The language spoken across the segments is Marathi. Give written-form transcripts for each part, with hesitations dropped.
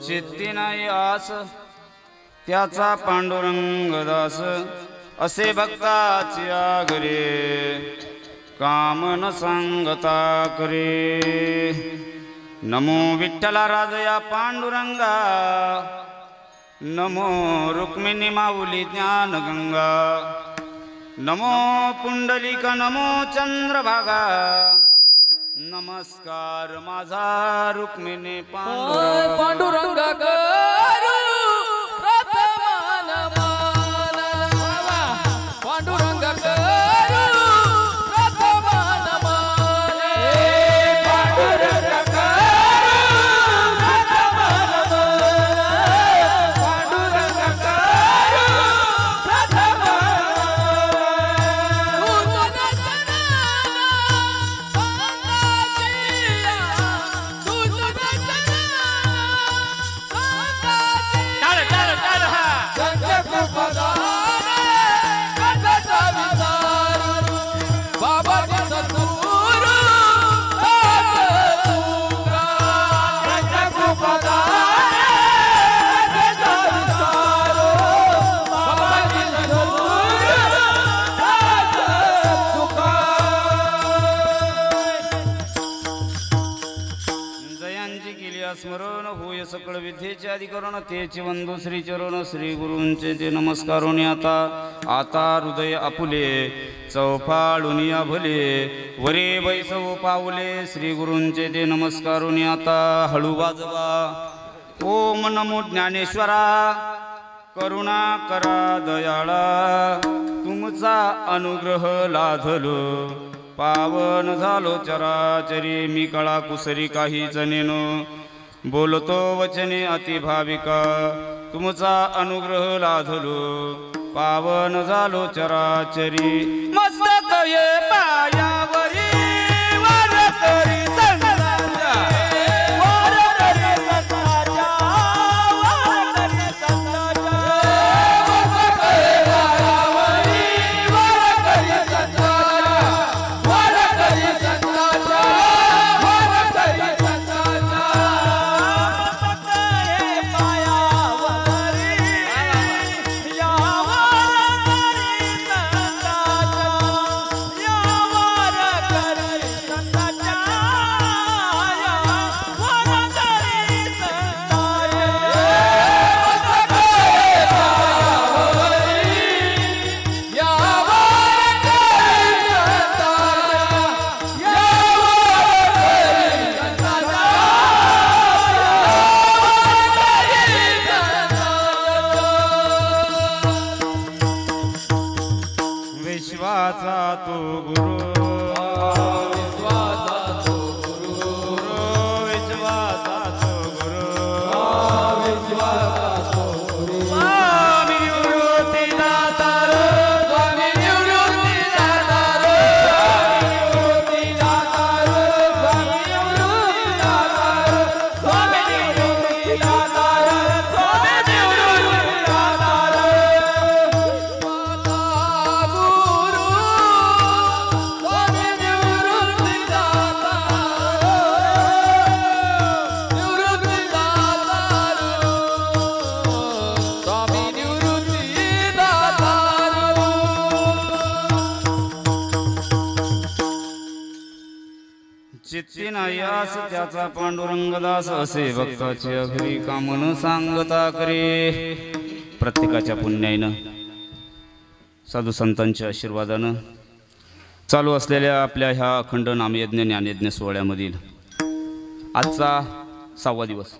चित्ती नाही आस त्याचा पांडुरंग दास असे भक्ताची आगरे काम न सांगता करे नमो विठ्ठला राजया पांडुरंगा नमो रुक्मिणी माऊली ज्ञानगंगा नमो पुंडलिक नमो चंद्रभागा नमस्कार माझा रुक्मिणी पांडुरंगा स्मरण होय सकळ विद्येचे अधिकरण तेचे वंदू श्री चरण श्री गुरूंचे ते नमस्कारोनी आता हृदय आपुले चौफाळुनिया भले वरे बैसव पावले श्री गुरूंचे ते नमस्कारोनी आता हळू वाजवा ओम नमो ज्ञानेश्वरा करुणा करा दयाळा तुमचा अनुग्रह लाधलो पावन झालो चराचरी मी कळा कुसरी काही जनेनो बोलतो वचने अतिभाविका तुमचा अनुग्रह लाधलो पावन झालो चराचरी मस्तक ये पायावरी वर करी संतांच्या वर करी संतांच्या वर करी संतांच्या मस्तक ये पायावरी वर करी संतांच्या वर करी संतांच्या वर करी संतांच्या चित्ती नाही आस त्याचा पांडुरंगदास असे भक्ताचे अघरी कामन सांगता करे प्रत्येकाच्या पुण्याईनं साधू संतांच्या आशीर्वादानं चालू असलेल्या आपल्या ह्या अखंड नामयज्ञ ज्ञानयज्ञ सोहळ्यामधील आजचा 6वा दिवस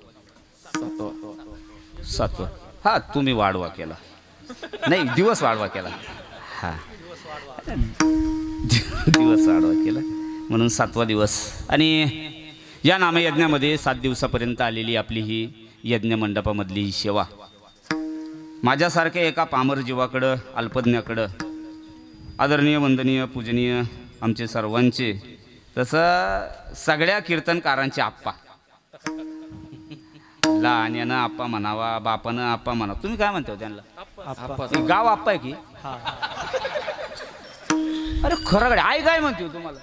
7वा हा तुम्ही वाढवा केला नाही दिवस वाढवा केला हा दिवस वाढवा केला म्हणून 7वा दिवस आणि या नामयज्ञामध्ये 7 दिवसापर्यंत आलेली आपली ही यज्ञ मंडपामधली ही सेवा माझ्यासारख्या एका पामर जीवाकडं अल्पज्ञाकडं आदरणीय वंदनीय पूजनीय आमचे सर्वांचे तसं सगळ्या कीर्तनकारांचे आप्पा लहान्यानं आप्पा म्हणावा बापानं आप्पा म्हणा तुम्ही काय म्हणता त्यांना गाव आप्पा आहे की अरे खरं कडे आई काय म्हणते तुम्हाला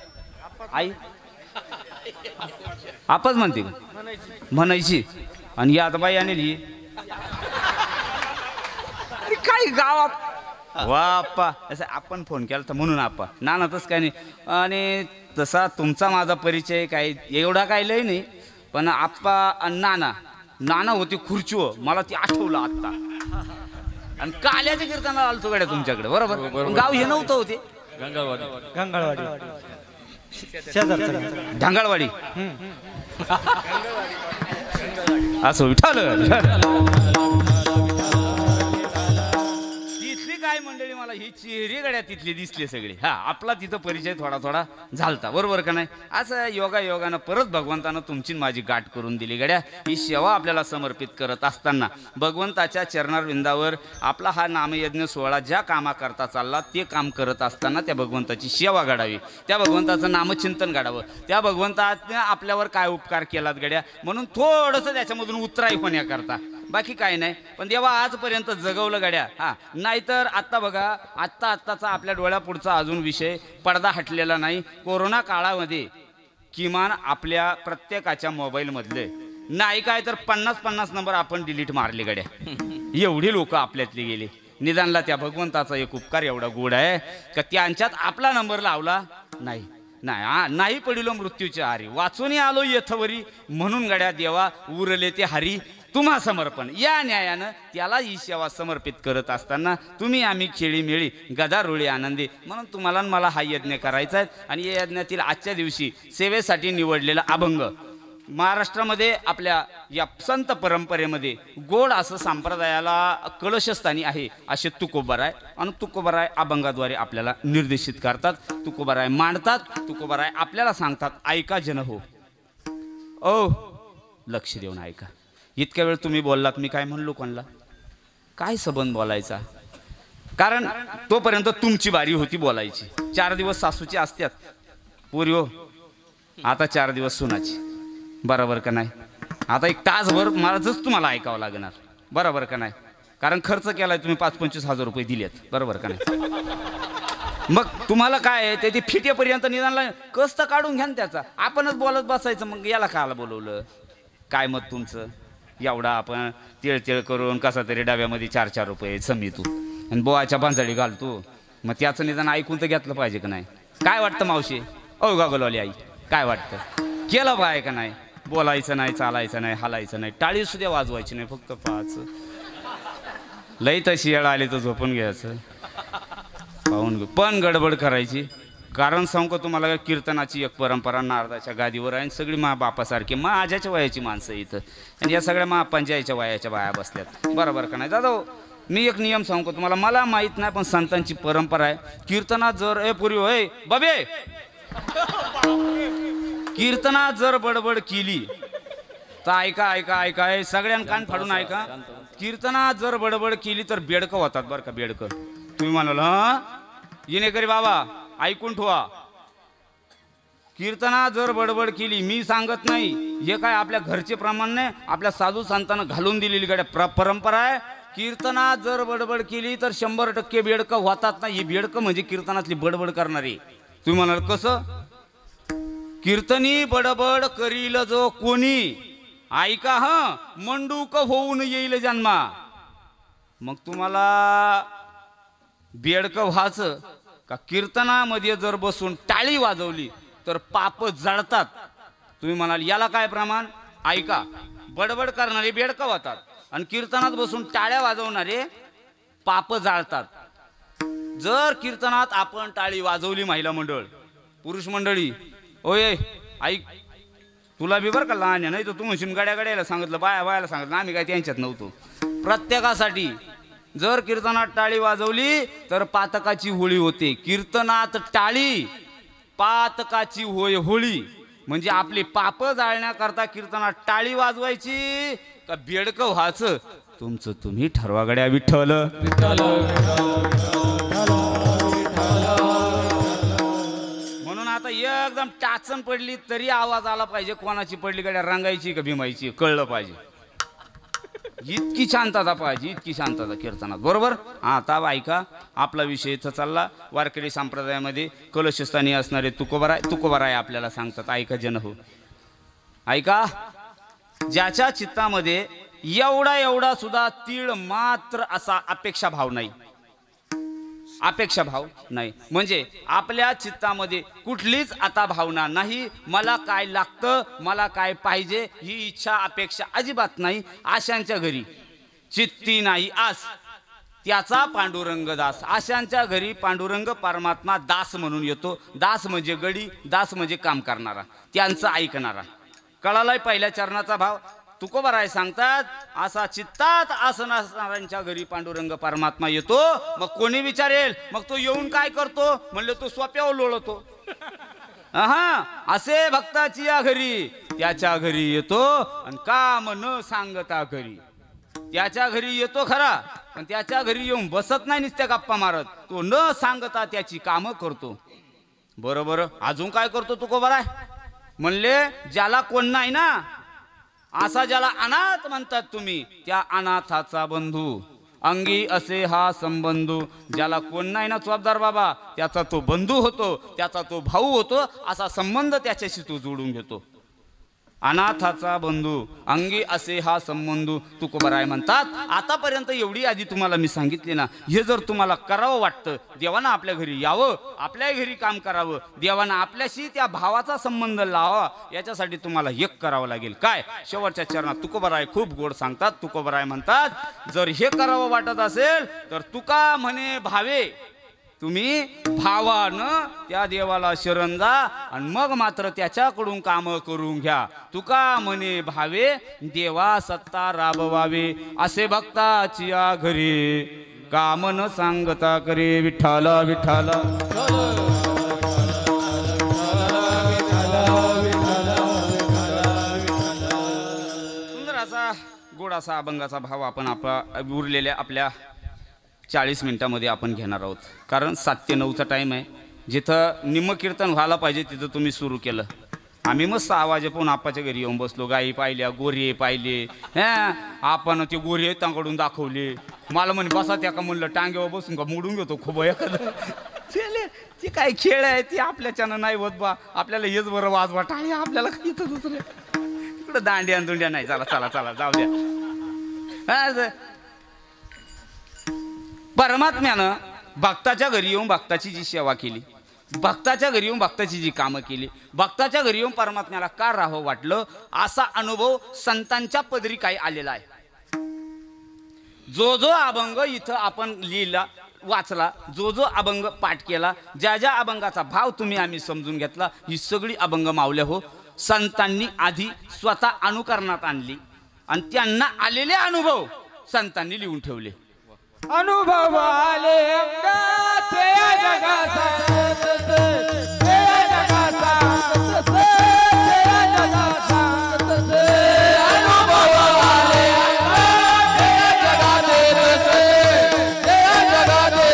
आई आपच म्हणते म्हणायची आणि ही आता बाई आणली काय गावात वा आप्पा असं आपण फोन केला तर म्हणून आप्पा नाना तसं काय नाही. आणि तसा तुमचा माझा परिचय काय एवढा काय लय नाही, पण आप्पा आणि नाना होती खुर्चीवर, मला ती आठवलं आत्ता. आणि काल्याच्या कीर्तनाला आलतो गड्या तुमच्याकडे, बरोबर. गाव हे नव्हतं होते ढांगाळवाडी असं विठालं. तिथली काय मंडळी मला ही चेहरी गड्या तिथली दिसले सगळे. हा आपला तिथं परिचय थोडा झालता, बरोबर का नाही. असं योगानं परत भगवंतानं तुमची माझी गाठ करून दिली गड्या. ही सेवा आपल्याला समर्पित करत असताना भगवंताच्या चरणारविंदावर आपला हा नामयज्ञ सोहळा ज्या कामाकरता चालला ते काम करत असताना त्या भगवंताची सेवा घडावी, त्या भगवंताचं नामचिंतन घडावं, त्या भगवंताने आपल्यावर काय उपकार केलात गड्या म्हणून थोडंसं त्याच्यामधून उतराईपण्या करता, बाकी काय नाही. पण देवा आजपर्यंत जगवलं गड्या. हा नाहीतर आत्ता बघा आत्ताचा आपल्या डोळ्यापुढचा अजून विषय पडदा हटलेला नाही. कोरोना काळामध्ये किमान आपल्या प्रत्येकाच्या मोबाईलमधले नाही काय तर 50 नंबर आपण डिलीट मारले गड्या. एवढी लोक आपल्यातली गेली. निदानला त्या भगवंताचा एक उपकार एवढा गोड आहे का त्यांच्यात आपला नंबर लावला नाही पडिलो मृत्यूच्या हारी, वाचून आलो यथवरी म्हणून गड्या देवा उरले ते हरी तुम्हा समर्पण. या न्यायानं त्याला ही सेवा समर्पित करत असताना तुम्ही आम्ही खेळीमेळी गदारोळी आनंदी म्हणून तुम्हाला मला हा यज्ञ करायचा आहे. आणि या यज्ञातील आजच्या दिवशी सेवेसाठी निवडलेला अभंग महाराष्ट्रामध्ये आपल्या या संत परंपरेमध्ये गोड असं संप्रदायाला कलशस्थानी आहे असे तुकोबाराय. आणि तुकोबाराय अभंगाद्वारे आपल्याला निर्देशित करतात, तुकोबाराय मांडतात, तुकोबाराय आपल्याला सांगतात ऐका जन हो. ओ लक्ष देऊन ऐका. इतक्या वेळ तुम्ही बोललात, मी काय म्हणलो कोणला काय सबंध बोलायचा, कारण तोपर्यंत तुमची बारी होती बोलायची. 4 दिवस सासूची असतात पुरी हो, आता 4 दिवस सुनाची, बरोबर का नाही. आता 1 तासभर मलाच तुम्हाला ऐकावं लागणार, बरोबर का नाही. कारण खर्च केलाय तुम्ही 25-25 हजार रुपये दिलेत, बरोबर का नाही. मग तुम्हाला काय आहे ते फिटेपर्यंत निदानला कष्ट काढून घ्या ना त्याचा. आपणच बोलत बसायचं, मग याला कायला बोलवलं, काय मत तुमचं. एवढा आपण तिळ करून कसा तरी डब्यामध्ये 4-4 रुपये समितू आणि बोवाच्या बांजाळी घालतो, मग त्याचं निदान ऐकून तर घेतलं पाहिजे का नाही. काय वाटतं मावशी, ओ गागलवाली आई, काय वाटतं केलं पाहिजे का नाही. बोलायचं नाही, चालायचं नाही, हालायचं नाही, टाळी सुद्धा वाजवायची नाही, फक्त पाहायचं. लई तशी येळ आली तर झोपून घ्यायचं, पाहून पण गडबड करायची. कारण सांगू का तुम्हाला, कीर्तनाची एक परंपरा नारदाच्या गादीवर आहे. सगळी मा बापासारखी आजाच्या वयाची माणसं इथं, आणि या सगळ्या मा पंजाच्या वयाच्या बाया बसल्यात, बरोबर का नाही. दादा मी एक नियम सांगतो तुम्हाला, मला माहीत नाही पण संतांची परंपरा आहे. कीर्तनात जर पुरी होय बाबे कीर्तनात जर बडबड केली तर ऐका सगळ्यांना कान फाडून ऐका. कीर्तनात जर बडबड केली तर बेडकं होतात, बरं का. बेडकं तुम्ही म्हणाल हा येणेकरी बाबा ऐकून ठेवा. कीर्तनात जर बडबड केली, मी सांगत नाही हे काय आपल्या घरचे प्रमाण नाही, आपल्या साधू संतांना घालून दिलेली गड्या परंपरा आहे. कीर्तनात जर बडबड केली तर 100% बेडकं होतात ना. ही बेडकं म्हणजे कीर्तनातली बडबड करणारी. तुम्ही म्हणाल कसं. कीर्तनी बडबड करील जो कोणी ऐका हा मंडूक होऊन येईल जन्मा. मग तुम्हाला बेडकं व्हायचं का कीर्तनामध्ये जर बसून टाळी वाजवली तर पाप जळतात. तुम्ही म्हणाल याला काय प्रमाण, ऐका. बडबड करणारे बेडकं होतात आणि कीर्तनात बसून टाळ्या वाजवणारे पाप जाळतात. जर कीर्तनात आपण टाळी वाजवली, महिला मंडळ पुरुष मंडळी ओय ऐक, तुला बी बरं का लहान आहे, नाही तर तू म्हणशील गाड्याला सांगितलं, बायाला सांगितलं, आम्ही काय त्यांच्यात नव्हतो. प्रत्येकासाठी जर कीर्तनात टाळी वाजवली तर पातकाची होळी होते. कीर्तनात टाळी पातकाची होळी म्हणजे आपली पाप जाळण्याकरता कीर्तनात टाळी वाजवायची का बेडकं व्हायचं तुमचं तुम्ही ठरवा गड्या. विठ्ठल म्हणून आता एकदम टाचन पडली तरी आवाज आला पाहिजे. कोणाची पडली गड्या, रंगायची का भीमायची, कळलं पाहिजे. इतकी शांतता पाहिजे, इतकी शांतता कीर्तनात, बरोबर. आता ऐका, आपला विषय इथं चालला. वारकरी संप्रदायामध्ये कलशस्थानी असणारे तुकोबाराय आपल्याला सांगतात ऐका जन हो. ऐका ज्याच्या चित्तामध्ये एवढा सुद्धा तीळ मात्र असा अपेक्षा भाव नाही, अपेक्षा भाव नाही, म्हणजे आपल्या चित्तामध्ये कुठलीच आता भावना नाही, मला काय लागतं, मला काय पाहिजे ही इच्छा अपेक्षा अजिबात नाही. आशांच्या घरी चित्ती नाही आस, त्याचा पांडुरंग दास. आशांच्या घरी पांडुरंग परमात्मा दास म्हणून येतो. दास म्हणजे गडी, दास म्हणजे काम करणारा, त्यांचं ऐकणारा. कळालाय पहिल्या चरणाचा भाव. तुकोबाराय सांगतात, असा चित्तात असणाऱ्यांच्या घरी पांडुरंग परमात्मा येतो. मग कोणी विचारेल मग तो येऊन काय करतो, म्हणलं तो सोप्यावर लोळतो. हा, असे भक्ताची या घरी, त्याच्या घरी येतो आणि काम न सांगता घरी. त्याच्या घरी येतो खरा, पण त्याच्या घरी येऊन बसत नाही नुसत्या गप्पा मारत. तो न सांगता त्याची कामं करतो. बरोबर. अजून काय करतो तुकोबाराय म्हणले, ज्याला कोण नाही ना, असा ज्याला अनाथ म्हणतात तुम्ही, त्या अनाथाचा बंधू. अंगी असे हा संबंधू. ज्याला कोण नाही ना चोपदार बाबा, त्याचा तो बंधू होतो, त्याचा तो भाऊ होतो. असा संबंध त्याच्याशी तो जोडून घेतो. अनाथाचा बंधू, अंगी असे हा संबंधू तुकोबाराय म्हणतात. आतापर्यंत एवढी आधी तुम्हाला मी सांगितले ना, हे जर तुम्हाला करावं वाटतं, देवानं आपल्या घरी यावं, आपल्या घरी काम करावं, देवानं आपल्याशी त्या भावाचा संबंध लावा, याच्यासाठी तुम्हाला एक करावं लागेल. काय? शेवटच्या चरणात तुकोबाराय खूप गोड सांगतात. तुकोबाराय म्हणतात, जर हे करावं वाटत असेल तर तुका म्हणे भावे, तुम्ही भावानं त्या देवाला शरण जा आणि मग मात्र त्याच्याकडून काम करून घ्या. तुका म्हणे भावे, देवा सत्ता राबवावे, असे भक्ताची या घरी काम न सांगता करे. विठ्ठल विठ्ठल सुंदर असा गोड असा अभंगाचा भाव आपण उरलेल्या आपल्या 40 मिनिटांमध्ये आपण घेणार आहोत. कारण 7 ते 9चा टाईम आहे. जिथं निम्म कीर्तन व्हायला पाहिजे तिथं तुम्ही सुरू केलं. आम्ही मस्त आवाज पाहून आपाच्या घरी येऊन बसलो. गायी पाहिल्या, गोरे पाहिले. आपण ते गोरे तांकडून दाखवले. मला म्हणे बसा त्या का म्हणलं, टांग्यावर बसून का मोडून घेतो खूप एखादं. ते काय खेळ आहे, ते आपल्याच्यानं नाही होत बा. आपल्याला हेच बरं वाजवा टाळे, आपल्याला काही इथं दुसरं तिकडं दांड्या दुंड्या नाही. चला चला चला जाऊ द्या. परमात्म्यानं भक्ताच्या घरी येऊन भक्ताची जी सेवा केली, भक्ताच्या घरी येऊन भक्ताची जी कामं केली, भक्ताच्या घरी येऊन परमात्म्याला का राहावं वाटलं, असा अनुभव संतांच्या पदरी काही आलेला आहे. जो जो अभंग इथं आपण लिहिला, वाचला, जो जो अभंग पाठ केला, ज्या ज्या अभंगाचा भाव तुम्ही आम्ही समजून घेतला, ही सगळी अभंग मावल्या हो संतांनी आधी स्वतः अनुकरणात आणली आणि त्यांना आलेले अनुभव संतांनी लिहून ठेवले. अनुभव आले अंगात या जगाचा, या जगाचा, या जगाचा. अनुभव आले अंगात या जगाचे, या जगाचे,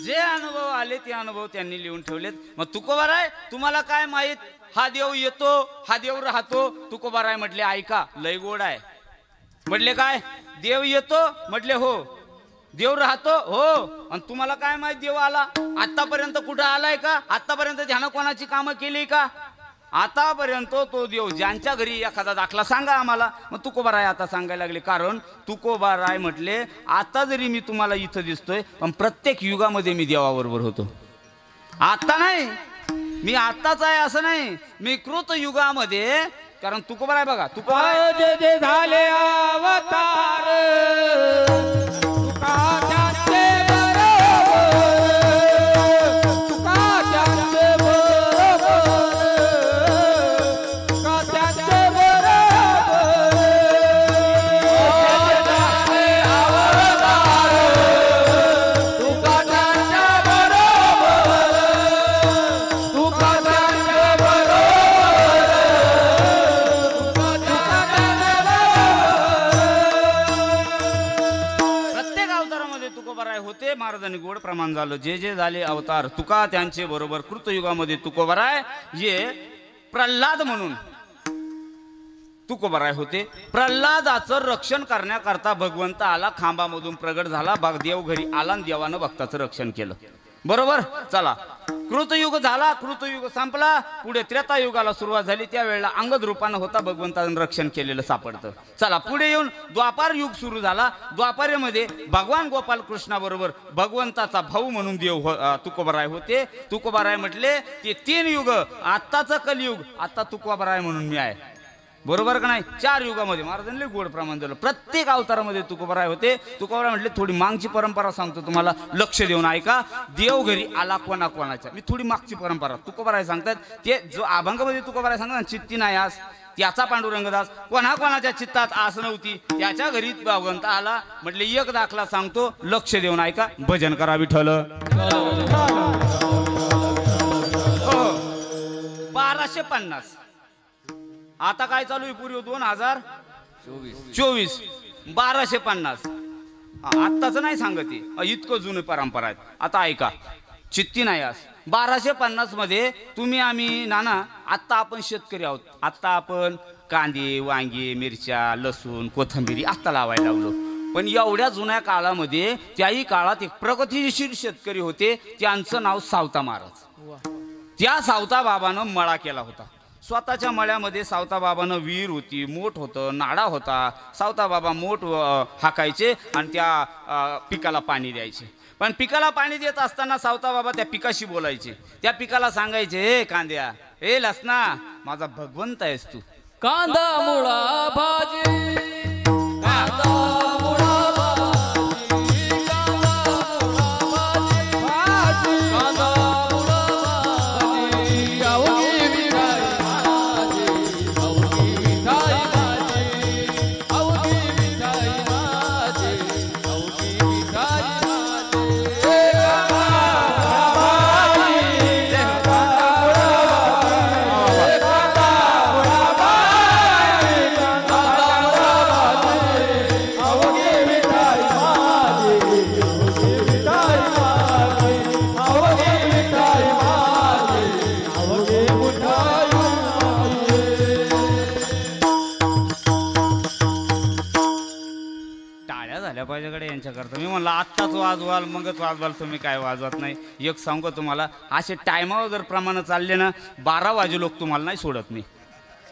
जे अनुभव आले ते अनुभव त्यांनी लिहून ठेवलेत. मग तुकोबाराय तुम्हाला काय माहित, हा देव येतो, हा देव राहतो. तुकोबाराय म्हटले ऐका, लय गोड आहे. म्हटले काय, देव येतो, म्हटले हो. देव राहतो, हो. आणि तुम्हाला काय माहित देव आला? आतापर्यंत कुठं आलाय का? आतापर्यंत ध्यान कोणाची कामं केली का? आतापर्यंत तो देव ज्यांच्या घरी एखादा दाखला सांगा आम्हाला. मग तुकोबाराय आता सांगायला लागले. कारण तुकोबाराय म्हटले, आता जरी मी तुम्हाला इथं दिसतोय, पण प्रत्येक युगामध्ये मी देवाबरोबर होतो. आता नाही, मी आत्ताच आहे असं नाही, मी कृत युगामध्ये. कारण तुकोबाराय बघा, तुकोबाराय जे जे झाले अवतार, तुका त्यांचे बरोबर, तुका त्यांचे बरोबर, तुका त्यांचे बरोबर. तुका त्यांचे बरोबर, तुका त्यांचे प्रत्येक अवतारामध्ये तुकोबाराय होते. महाराजांनी गोड प्रमाण झालं. जे जे झाले अवतार तुका त्यांचे बरोबर. कृतयुगामध्ये तुकोबाराय ये प्रल्हाद म्हणून तुकोबाराय होते. प्रल्हादाचं रक्षण करण्याकरता भगवंत आला, खांबामधून प्रगट झाला, देव घरी आला आणि देवानं भक्ताचं रक्षण केलं. बरोबर. चला, कृतयुग झाला, कृतयुग संपला, पुढे त्रेतायुगाला सुरुवात झाली. त्यावेळेला अंगद रूपानं होता भगवंतानं रक्षण केलेलं सापडतं. चला पुढे येऊन द्वापार युग सुरू झाला. द्वापारेमध्ये भगवान गोपाल कृष्णाबरोबर भगवंताचा भाऊ म्हणून देव तुकोबाराय होते. तुकोबाराय म्हटले ते 3 युग, आत्ताचं कलियुग, आता तुकोबाराय म्हणून मी आहे. बरोबर का नाही? 4 युगामध्ये महाराजांनी गोड प्रमाण दिलं. प्रत्येक अवतारामध्ये तुकोबाराय होते. तुकोबाराय म्हटले थोडी मागची परंपरा सांगतो तुम्हाला, लक्ष देऊन ऐका. देव घरी आला कोणाच्या, मी थोडी मागची परंपरा. तुकोबाराय सांगतात ते जो अभंगामध्ये तुकोबाराय सांगतात चित्ती नाही आस, त्याचा पांडुरंगदास कोणाच्या चित्तात आस नव्हती, त्याच्या घरी भगवंत आला. म्हटले एक दाखला सांगतो, लक्ष देऊन ऐका. भजन करा विठ्ठल. 1250. आता काय चालू आहे? पूर्वी 2024. 1250. आत्ताच नाही सांगत, इतकं जुनं परंपरा आहेत. आता ऐका, चित्ती नाही आस. 1250 मध्ये तुम्ही आम्ही नाना, आत्ता आपण शेतकरी आहोत. आत्ता आपण कांदे, वांगे, मिरच्या, लसूण, कोथिंबिरी आत्ता लावायला लागलो. पण एवढ्या जुन्या काळामध्ये, त्याही काळात एक प्रगतिशील शेतकरी होते. त्यांचं नाव सावता महाराज. त्या सावता बाबानं मळा केला होता. स्वतःच्या मळ्यामध्ये सावता बाबानं विहीर होती, मोठ होतं, नाडा होता. सावता बाबा मोठ हाकायचे आणि त्या पिकाला पाणी द्यायचे. पण पिकाला पाणी देत असताना सावता बाबा त्या पिकाशी बोलायचे. त्या पिकाला सांगायचे, हे कांद्या, हे लसना, माझा भगवंत आहेस तू. कांदा मुळा भाजी, कांदा मुळा भाजी, कांदा मुळा भाजी, अवघी मिठाई माझी, अवघी मिठाई माझी, अवघी मिठाई माझी, अवघी मिठाई माझी. टाळ्या झाल्या पाहिजे कडे यांच्याकरता. मी म्हणलं आत्ताच वाजवाल मगच वाजवाल, तुम्ही काय वाजवत नाही. एक सांगू तुम्हाला, असे टायमावर जर प्रमाण चालले ना, 12 वाजे लोक तुम्हाला नाही सोडत. मी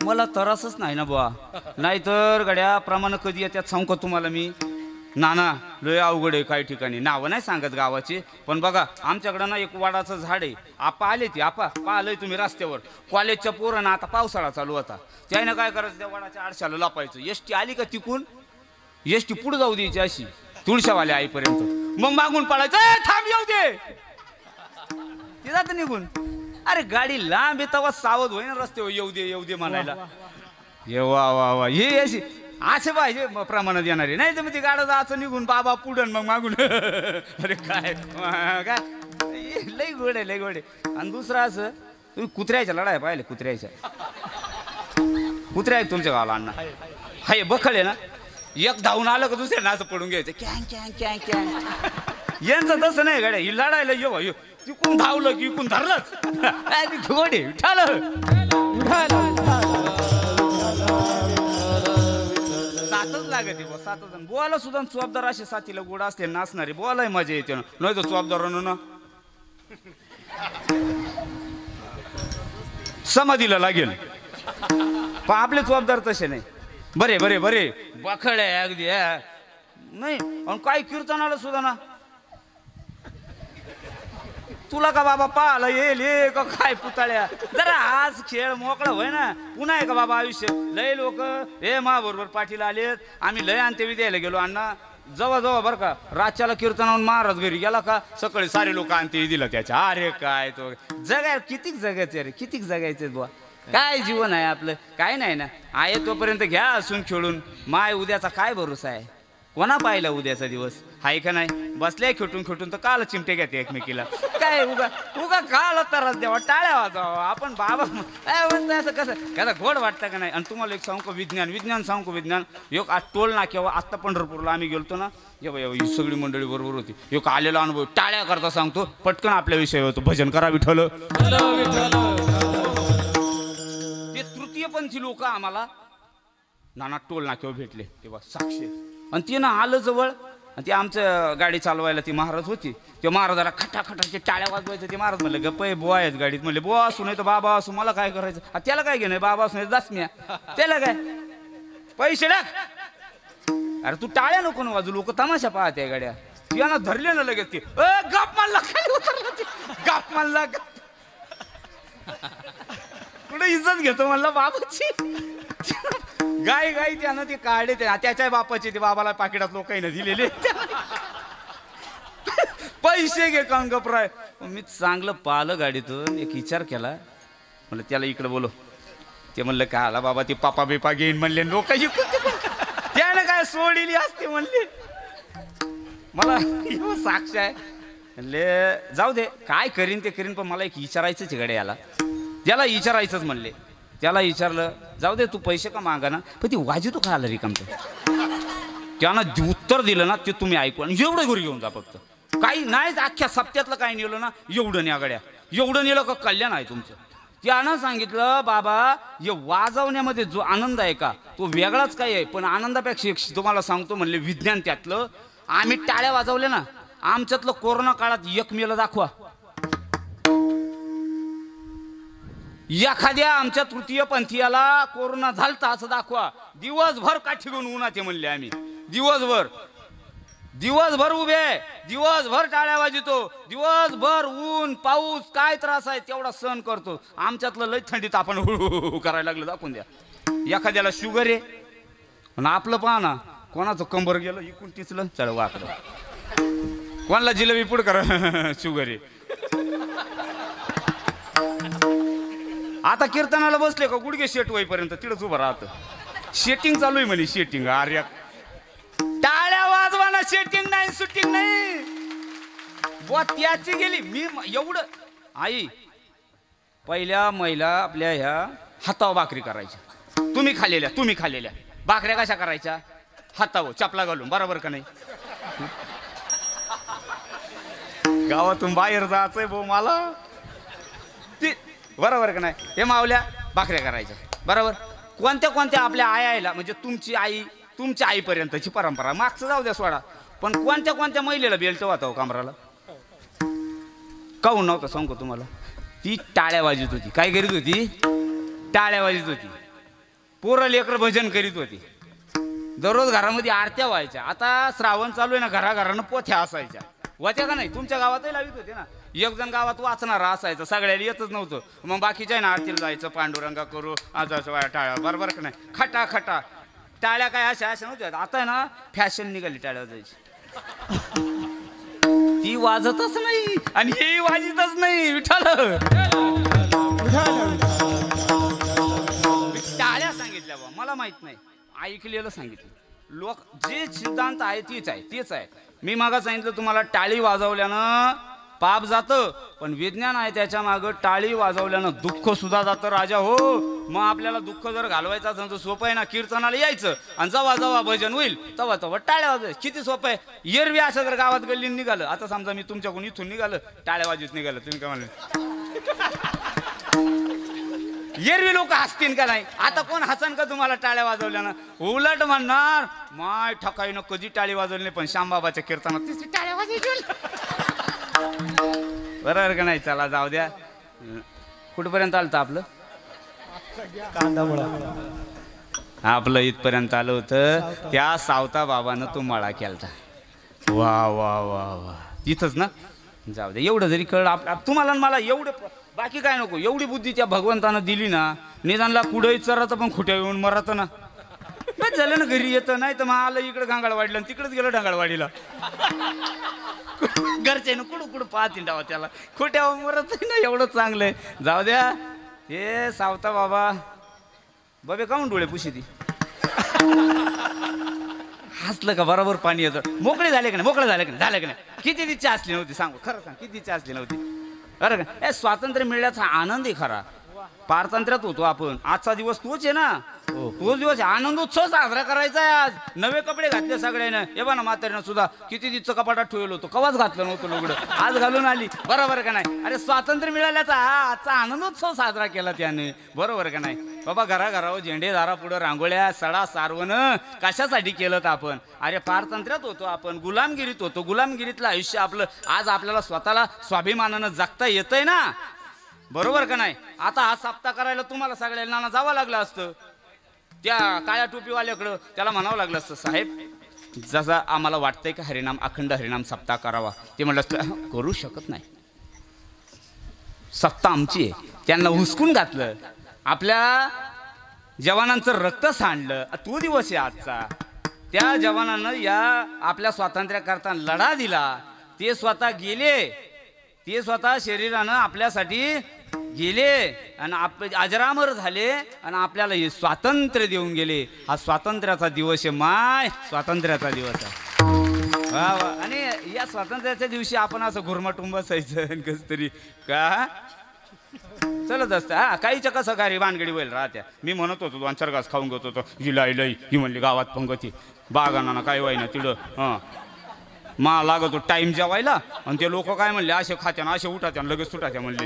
मला तरसच नाही ना बुवा, नाहीतर गड्या प्रमाण कधी येतात सांगू तुम्हाला मी. नाना लय अवघड आहे. काही ठिकाणी नावं नाही सांगत गावाची, पण बघा आमच्याकडं ना एक वडाचं झाड आहे. आपा आले ती, आपा पाहिलंय तुम्ही रस्त्यावर, कॉलेजच्या पोरांना आता पावसाळा चालू होता. त्यानं काय करायचं, त्या वडाच्या आडशाला लपायचं. एसटी आली का तिकून, एसटी पुढे जाऊ द्यायची अशी तुळशावाल्या आईपर्यंत, मग मागून पळायचं, थांब येऊ दे, ते जात निघून. अरे गाडी लांब आहे तेव्हा सावध होईना रस्त्यावर, येऊ दे म्हणायला. ये वा वा वा, हे अशी असे पाहिजे प्रमाणात येणारे. नाही तर मग ती गाडा जायचं निघून, बाबा पुढं मग मागून. अरे काय काय लई गोड आहे, लई गोड आहे. आणि दुसरं असं, तुम्ही कुत्र्याच्या लढाई पाहिले? कुत्र्या आहे तुमच्या गावाला अण्णा? हाय बखळ आहे ना. एक धावून आलं का दुसऱ्या असं पडून घ्यायचं, कॅन कॅन कॅन कॅन. यांचं तसं नाही गाड्या, ही लढायला ये तिकून धावलं की इकून धरलंच. घोडे सातच लागते बा, 7 जण. बोला सुद्धा चोपदार असे साथीला गोड असते, नाचणारे बोलाय मजा येते ना. नाही तर चोपदारानं ना समाधीला लागेल. पण आपले चोपदार तसे नाही. बरे बरे बरे बखळ आहे अगदी नाही. आणि काय कीर्तनाला सुद्धा ना, तुला का बाबा पाहायला येईल हे का काय पुतळ्या, जरा आज खेळ मोकळा होय ना. पुन्हा आहे का बाबा आयुष्य. लय लोक हे मा बरोबर पाठीला आलेत. आम्ही लय अंत्यविधी द्यायला गेलो अण्णा, जवळ बरं का. रातच्याला कीर्तनावरून महाराज घरी गेला का, सकाळी सारे लोक अंत्यविधी दिला त्याच्या. अरे काय तो जगाय, कितीक जगायचे रे, कितीक जगायचे बुवा. काय जीवन आहे आपलं, काय नाही ना. आहे तोपर्यंत घ्या असून खेळून. माय उद्याचा काय भरोसा आहे, कोणा पाहिला उद्याचा दिवस आहे का नाही. बसल्या खेटून तर काल चिमटे घेते एकमेकीला. काय उगा काल त्रास द्यावा, टाळ्या वाजवा आपण. बाबा असं कसं त्याचा गोड वाटतं का नाही. आणि तुम्हाला एक सांगू विज्ञान सांगू. विज्ञान एक आज टोल नाक्यावर आत्ता पंढरपूरला आम्ही गेलतो ना, ही सगळी मंडळी बरोबर होती. एक आलेला अनुभव टाळ्या करता सांगतो, पटकन आपल्या विषय होतो. भजन करा विठ्ठल. ते तृतीयपंथी लोक आम्हाला नाना टोल नाक्यावर भेटले तेव्हा साक्षी. आणि ते ना आलं जवळ, आणि ती आमच्या गाडी चालवायला ती महाराज होती. ते महाराजाला खटाखटाचे टाळ्या वाजवायचं. ते महाराज म्हणलं गप्प बुवा आहेत गाडीत. म्हणले बुवा असू नाही तर बाबा असू, मला काय करायचं. त्याला काय घेणं, बाबा असू नाही दासम्या, त्याला काय पैसे टाक. अरे तू टाळ्या नको ना वाजू, लोक तमाशा पाहते गाड्या. यानं धरले ना लगेच ते गप मानला, खाली उतरला ते गप मानला. कुठे इज्जत घेतो म्हणलं बाबाची. गाय गाय त्यानं ते काढले ते त्याच्या बापाचे, ते बाबाला पाकिटात लोकांना दिलेले पैसे घे कान गपराय. मी चांगलं पाहिलं गाडीतून, एक विचार केला. म्हणलं त्याला इकडे बोलो. ते म्हणलं काय आला बाबा, ते पापा बिपा घेईन म्हणले लोक. त्यानं काय सोडली असते म्हणले. मला साक्ष आहे म्हणले जाऊ दे काय करीन ते करीन, पण मला एक विचारायचंच गाडी याला. त्याला विचारायचंच म्हणले. त्याला विचारलं जाऊ दे तू पैसे का मागा ना, पण ती वाजी तू काय आला रिकामचं. त्यानं उत्तर दिलं ना ते तुम्ही ऐकू आणि एवढं घरी घेऊन जा फक्त. काही नाहीच अख्ख्या सप्त्यातलं काही नेलं ना, एवढं न्या गाड्या, एवढं नेलं का कल्याण आहे तुमचं. त्यानं सांगितलं बाबा हे वाजवण्यामध्ये जो आनंद आहे का तो वेगळाच काही आहे, पण आनंदापेक्षा तुम्हाला सांगतो म्हणले विज्ञान त्यातलं. आम्ही टाळ्या वाजवल्या ना, आमच्यातलं कोरोना काळात एक मेलं दाखवा. एखाद्या आमच्या तृतीय पंथीयाला कोरोना झालता असं दाखवा. दिवसभर काठी घेऊन उन्हात म्हणले आम्ही. दिवसभर उभे, दिवसभर टाळ्या वाजवतो, दिवसभर ऊन पाऊस काय त्रास आहे तेवढा सहन करतो. आमच्यातलं लय थंडीत आपण करायला लागलं दाखवून द्या. एखाद्याला शुगर आहे आणि आपलं पहा ना, कोणाचं कंबर गेलं इकून टिचलं चढ वाकडं, कोणाला जिलेबी पुढ करा शुगर आहे. आता कीर्तनाला बसले का गुडघे शेट होईपर्यंत तिथंच उभं राहतं. शेटिंग चालू आहे म्हणे, शेटिंग. अरे टाळ्या वाजवाना, शेटिंग नाही सुटिंग नाही. बुवा त्याची गेली. मी एवढं आई पहिल्या महिला आपल्या ह्या हातावर भाकरी करायच्या. तुम्ही खाल्लेल्या भाकऱ्या कशा करायच्या, हातावर चपला घालून, बरोबर का नाही. गावातून बाहेर जायचंय भाऊ मला, ती बरोबर का नाही. हे मावल्या भाकऱ्या करायच्या बरोबर. कोणत्या आपल्या आईला म्हणजे तुमच्या आईपर्यंतची परंपरा, मागचं जाऊ द्या सोडा, पण कोणत्या महिलेला बेल्ट होता हो कमराला. काहून नव्हतं सांगू तुम्हाला. ती टाळ्या वाजत होती. काय करीत होती, टाळ्या वाजत होती. पोरं लेकरं भजन करीत होती. दररोज घरामध्ये आरत्या व्हायच्या. आता श्रावण चालू आहे ना, घराघरानं पोथ्या असायच्या. होत्या का नाही, तुमच्या गावातही लावित होते ना. एक जण गावात वाचणारा असायचं, सगळ्याला येतच नव्हतं. मग बाकीच्या आहे ना आरतीला जायचं, पांडुरंगा करू आजाच्या टाळ्या, बरोबर का नाही. खटा टाळ्या काय अशा नव्हत्या. आता आहे ना फॅशन निघाली टाळ्या वाजायची. ती वाजतच नाही आणि हे वाजतच नाही. विठ्ठल टाळ्या सांगितल्या बा, मला माहित नाही, ऐकलेलं सांगितलं. लोक जे सिद्धांत आहे तेच आहे. मी मागा सांगितलं तुम्हाला, टाळी वाजवल्यानं पाप जातं, पण विज्ञान आहे त्याच्या मागं. टाळी वाजवल्यानं दुःख सुद्धा जातं राजा हो. मग आपल्याला दुःख जर घालवायचं असेल तर सोपं आहे ना, कीर्तनाला यायचं आणि जेव्हा भजन होईल तेव्हा टाळ्या वाजवायचं. किती सोपं आहे. एरवी असं जर गावात गल्लीन निघालं, आता समजा मी तुमच्याकडून इथून निघालं, टाळ्या वाजवत निघालं, तुम्ही काय म्हणले एरवी लोक हसतील का नाही. आता कोण हसन का तुम्हाला टाळ्या वाजवल्यानं. उलट म्हणणार माय ठकाईनं कधी टाळी वाजवली नाही, पण श्यामबाबाच्या कीर्तनात तिची टाळ्या वाजवली. बरोबर का नाही. चला जाऊ द्या. कुठपर्यंत आलं आपलं, आपलं इथपर्यंत आलं होतं. त्या सावता बाबानं तो मळा केलता. वा वा वा वा, इथंच ना. जाऊ द्या, एवढं जरी कळलं तुम्हाला मला, एवढं बाकी काय नको. एवढी बुद्धी त्या भगवंतानं दिली ना, निदानला कुठंही चराचं पण खुट्या येऊन मरात ना. नाही झालं ना, घरी येतं. नाही तर मग आलं इकडं गांगाळवाडीला आणि तिकडंच गेलं ढांगाळवाडीला. घरचे ना कुठं पाहतील डावा त्याला, खोट्या मरत ना. एवढं चांगलं आहे. जाऊ द्या. हे सावता बाबा बबे काऊन डोळे पुशी ती हसलं का बरोबर पाणी येतं. मोकळे झाले का नाही. किती इच्छा असली नव्हती, सांगू खरं सांग, किती इच्छा असली नव्हती. बरं का. स्वातंत्र्य मिळण्याचा आनंद आहे खरा. पारतंत्र्यात होतो आपण. आजचा दिवस तोच आहे ना, तोच दिवस आनंदोत्सव साजरा करायचा आहे आज. नवे कपडे घातले सगळ्यानं. हे बा ना, म्हातारीनं सुद्धा किती दिवस कपाटात ठेवलं होतं, कवाच घातलं नव्हतं लुगडं, आज घालून आली. बरोबर का नाही. अरे स्वातंत्र्य मिळाल्याचा हा आजचा आनंदोत्सव साजरा केला त्याने, बरोबर का नाही. बाबा घराघरावर झेंडे दारा पुढं रांगोळ्या सडा सारवण कशासाठी केलं तर आपण? अरे पारतंत्र्यात होतो आपण, गुलामगिरीत होतो. गुलामगिरीतलं आयुष्य आपलं. आज आपल्याला स्वतःला स्वाभिमानानं जगता येतंय ना, बरोबर का नाही? आता हा सप्ताह करायला तुम्हाला सगळ्यांना जावं लागलं असतं. त्या काळ्या टोपीवाल्याकडं त्याला म्हणावं लागलं असतं, साहेब जसा आम्हाला वाटतंय की हरिनाम अखंड हरिनाम सप्ताह करावा. ते म्हणलं करू शकत नाही, सत्ता आमची आहे. त्यांना हुसकून घातलं, आपल्या जवानांचं रक्त सांडलं. तो दिवस आहे आजचा. त्या जवानानं या आपल्या स्वातंत्र्याकरता लढा दिला. ते स्वतः गेले, ते स्वतः शरीरानं आपल्यासाठी गेले आणि अजरामर झाले आणि आपल्याला हे स्वातंत्र्य देऊन गेले. हा स्वातंत्र्याचा दिवस आहे माय, स्वातंत्र्याचा दिवस आहे. वा वा. आणि या स्वातंत्र्याच्या दिवशी आपण असं घुरमटून बसायचं कस तरी का चलत असतं. हा काहीच्या कसं का रे भानगडी व्हायला राहत्या. मी म्हणत होतो 2-4 घास खाऊन घेत होतो. हिलाई लई ही म्हणली गावात पंगती बागाना काय व्हाय ना तिकडं. हां मा लागतो टाईम जेवायला आणि ते लोक काय म्हणले असे खात्या ना असे उठात्या लगेच सुटात्या म्हणले.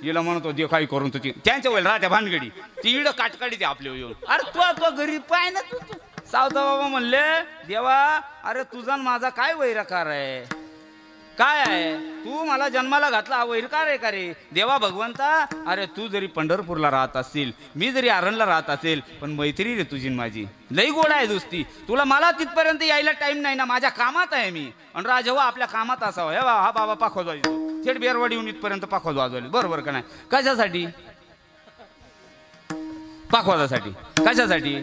हिला म्हणतो दे काही करून तर ती त्यांच्या वेळेला राहत्या भानगडी. ती इडं काटकाडी ते आपल्या येऊन. अरे तो गरीब पाय ना तू. सावता बाबा म्हणले देवा अरे तुझा माझा काय वैरकार आहे, काय आहे? तू मला जन्माला घातला हा वैरकार आहे का रे देवा भगवंता? अरे तू जरी पंढरपूरला राहत असतील, मी जरी आरणला राहत असेल, पण मैत्री रे तुझी माझी लई गोड आहे दोस्ती. तुला मला तिथपर्यंत यायला टाइम नाही ना, माझ्या कामात आहे मी. आणि राजेव्हा आपल्या कामात असावं. हे हा बाबा पाखोद वाजतो थेट बेरवाडी येऊन इथपर्यंत पाखोद वाजवले, बरोबर का नाही? कशासाठी? पाखवादासाठी. कशासाठी?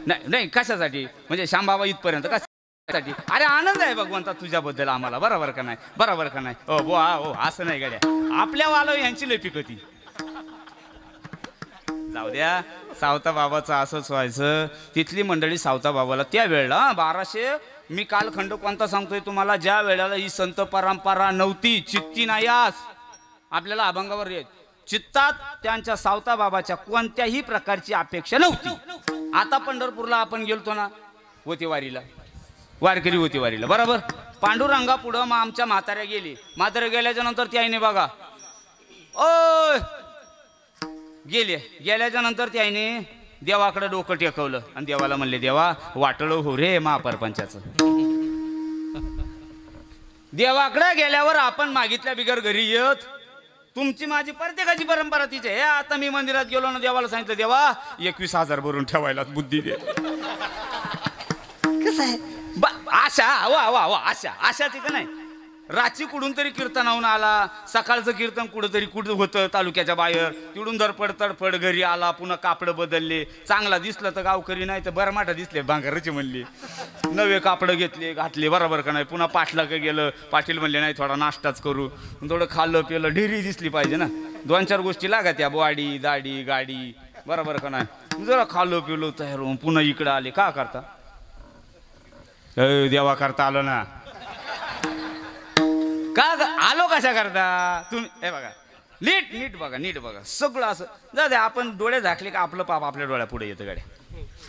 नाही नाही कशासाठी म्हणजे श्यामबाबा इथपर्यंत कशासाठी? अरे आनंद आहे भगवंता तुझ्याबद्दल आम्हाला, बरोबर का नाही? बरोबर का नाही? हो बो हो असं नाही गड्या, आपल्या वालव यांची लई पिकती. जाऊ द्या, सावता बाबाचं असंच व्हायचं. तिथली मंडळी सावता बाबाला त्या वेळेला 1200 मी कालखंड कोणता सांगतोय तुम्हाला, ज्या वेळेला ही संत परंपरा नव्हती, चित्ती नाही आस आपल्याला अभंगावर येत, चित्तात त्यांच्या सावता बाबाच्या कोणत्याही प्रकारची अपेक्षा नव्हती. आता पंढरपूरला आपण गेलतो ना होती वारीला, वारकरी होती वारीला, बरोबर? पांडुरंगा पुढं मग आमच्या म्हाताऱ्या गेली. म्हाताऱ्या गेल्याच्या नंतर ती आईने बघा ओय गेल्याच्या नंतर ती आईने देवाकडे डोकं टेकवलं आणि देवाला म्हणले देवा वाटलं हो रे महापरपंचाचं. देवाकडे गेल्यावर आपण मागितल्या बिगर घरी येत. तुमची माझी प्रत्येकाची परंपरा तीच आहे. आता मी मंदिरात गेलो ना, देवाला सांगितलं देवा 21,000 भरून ठेवायला बुद्धी दे. कसं आहे आशा वा वा वा आशा आशा ती का नाही. रात्री कुठून तरी कीर्तनाहून आला, सकाळचं कीर्तन कुठंतरी कुठं होतं तालुक्याच्या बाहेर, तिकडून धडपड तडफड घरी आला, पुन्हा कापडं बदलले, चांगला दिसलं तर गावकरी नाही तर बरमाटा दिसले भांगाराचे म्हणले, नवे कापडं घेतले घातले, बरोबर का नाही? पुन्हा पाटला का गेलं, पाटील म्हणले नाही थोडा नाश्ताच करू, थोडं खाल्लं पिलं, ढेरी दिसली पाहिजे ना, 2-4 गोष्टी लागत या बॉडी दाढी गाडी, बरोबर का नाही? जरा खाल्लं पिलो तयार होऊन पुन्हा इकडं आले. का करता? देवा करता आलो ना. का आलो कशा करता तुम्ही? हे बघा नीट नीट बघा, नीट बघा सगळं असं. जा द्या आपण डोळे झाकले का आपलं पाप आपल्या डोळ्या पुढे येतं गाड्या,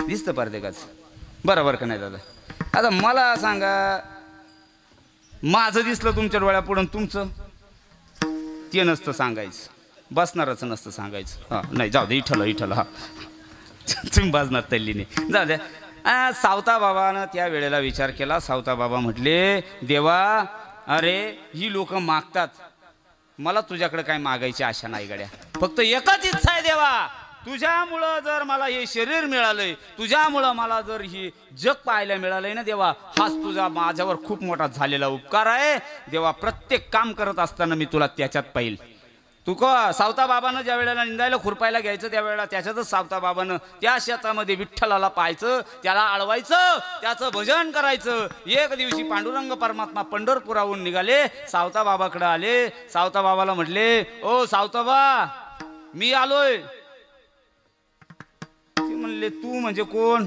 दिसतं प्रत्येकाच, बरोबर का नाही दादा? आता मला सांगा, माझं दिसलं तुमच्या डोळ्या पुढं, तुमचं ते नसतं सांगायचं, बसणारच नसतं सांगायचं. हां नाही जाऊ दे, इठल हा तुम्ही बसणार तल्लीने, जाऊ द्या. सावता बाबानं त्या वेळेला विचार केला. सावता बाबा म्हटले देवा अरे ही लोक मागतात, मला तुझ्याकडे काय मागायची आशा नाही गड्या, फक्त एकच इच्छा आहे देवा, तुझ्यामुळं जर मला हे शरीर मिळालंय, तुझ्यामुळं मला जर ही जग पाहायला मिळालंय ना देवा, हाच तुझा माझ्यावर खूप मोठा झालेला उपकार आहे देवा. प्रत्येक काम करत असताना मी तुला त्याच्यात पाहिल. तू का सावता बाबानं ज्या वेळेला निंदायला खुरपायला घ्यायचं त्यावेळेला त्याच्यातच सावता बाबानं त्या शेतामध्ये विठ्ठलाला पाहायचं, त्याला आळवायचं, त्याचं भजन करायचं. एक दिवशी पांडुरंग परमात्मा पंढरपुराहून निघाले, सावता बाबाकडे आले. सावता बाबाला म्हटले ओ सावताबा मी आलोय. ते म्हणले तू म्हणजे कोण?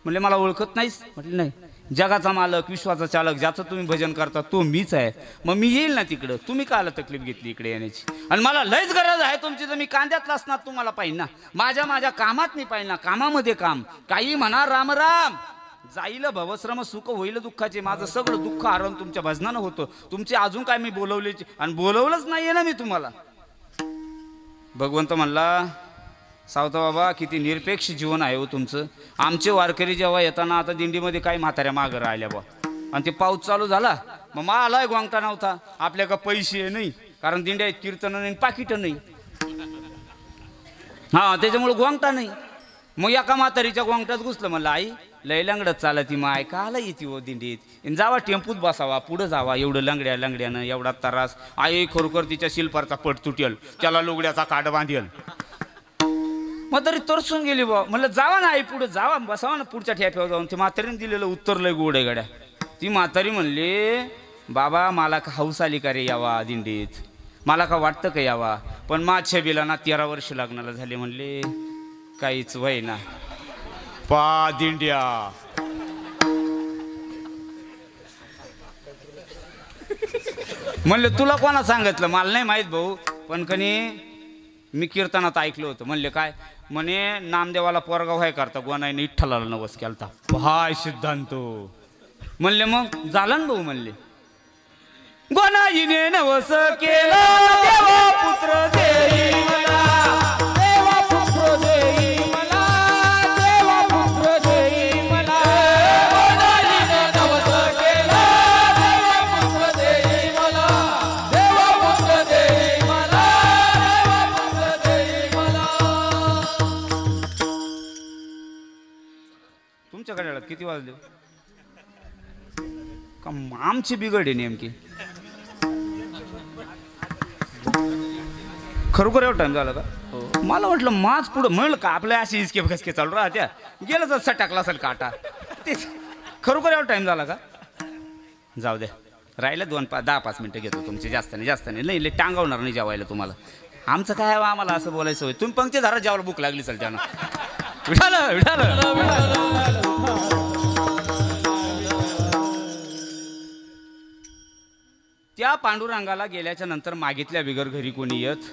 म्हणले मला ओळखत नाहीस? म्हटले नाही, जगाचा मालक विश्वाचा चालक ज्याचं तुम्ही भजन करता तो मीच आहे. मग मी येईल ना तिकडं, तुम्ही कायला तकलीफ घेतली इकडे येण्याची? आणि मला लयच गरज आहे तुमची, तर मी कांद्यात असणार तुम्हाला पाहिजे ना, माझ्या कामात नाही पाहिजे ना, कामामध्ये काम. काही म्हणा राम राम जाईल भवश्रम सुख होईल दुःखाचे, माझं सगळं दुःख हरण तुमच्या भजनानं होतं. तुमचे अजून काय मी बोलवले आणि बोलवलंच नाहीये ना मी तुम्हाला. भगवंत म्हणला सावता बाबा किती निरपेक्ष जीवन आहे हो तुमचं. आमचे वारकरी जेव्हा येताना आता दिंडीमध्ये काही म्हाताऱ्या मागं राहिल्या बा, आणि ते पाऊस चालू झाला मग आलाय गोंगटा नव्हता. आपल्याकडे पैसे नाही कारण दिंड्या कीर्तन नाही पाकिटं नाही, हां त्याच्यामुळे गोंगटा नाही. मग एका म्हातारीच्या गोंगटात घुसलं. म्हणलं आई लय लंगडत चालत ती माय काला येते हो दिंडीत, जावा टेम्पूत बसावा पुढं जावा, एवढं लंगड्यानं एवढा त्रास. आई खरोखर तिच्या शिल्पारचा पट तुटेल, त्याला लुगड्याचा काढ बांधेल. मग तरी तरसून गेली बा. म्हणलं जावा ना आई पुढे जावा, बसावा ना पुढच्या ठेप्यावर जाऊन. ते म्हातारीने दिलेलं उत्तर लय गोड आहे गड्या. ती म्हातारी म्हणली बाबा मला का हौस आली का रे यावा दिंडीत, मला का वाटतं का यावा, पण माझ्या बिला ना 13 वर्ष लग्नाला झाले. म्हणले काहीच वय ना पा दिंड्या. म्हणले तुला कोणा सांगितलं, मला नाही माहीत भाऊ, पण कनी मी कीर्तनात ऐकलं होतं. म्हणले काय, म्हणे नामदेवाला पोरगाव व्हाय करता गोनाईने विठ्ठलाला नवस केलता. हाय सिद्धांत. म्हणले मग झालं ना भाऊ. म्हणले गोनाईने नवस केलं देवा पुत्र देई मला, देवा पुत्र देई मला, देवा पुत्र देई मला. गोनाईने नवस केलं देवा पुत्र देई मला, देवा पुत्र देई मला, देवा पुत्र देई मला. तुमच्या घड्याळात किती वाजले का आमची बिघड आहे नेमकी. खरोखर एवढा टाइम झाला का. मला वाटलं माच पुढं म्हणलं का आपल्या अशी इसके फसके चालू राहत्या, गेलं तर सटाकला असेल काटा. ते खरोखर एवढा टाइम झाला का. जाऊ द्या राहिलं 10-5 मिनटं घेतो तुमचे, जास्त नाही लई टांगवणार नाही जेवायला तुम्हाला. आमचं काय आम्हाला असं बोलायचं होय. तुम्ही पंक्ती धारा जेवायला भूक लागली चल त्यानं. त्या पांडुरंगाला गेल्याच्या नंतर मागितल्या बिगर घरी कोणी येत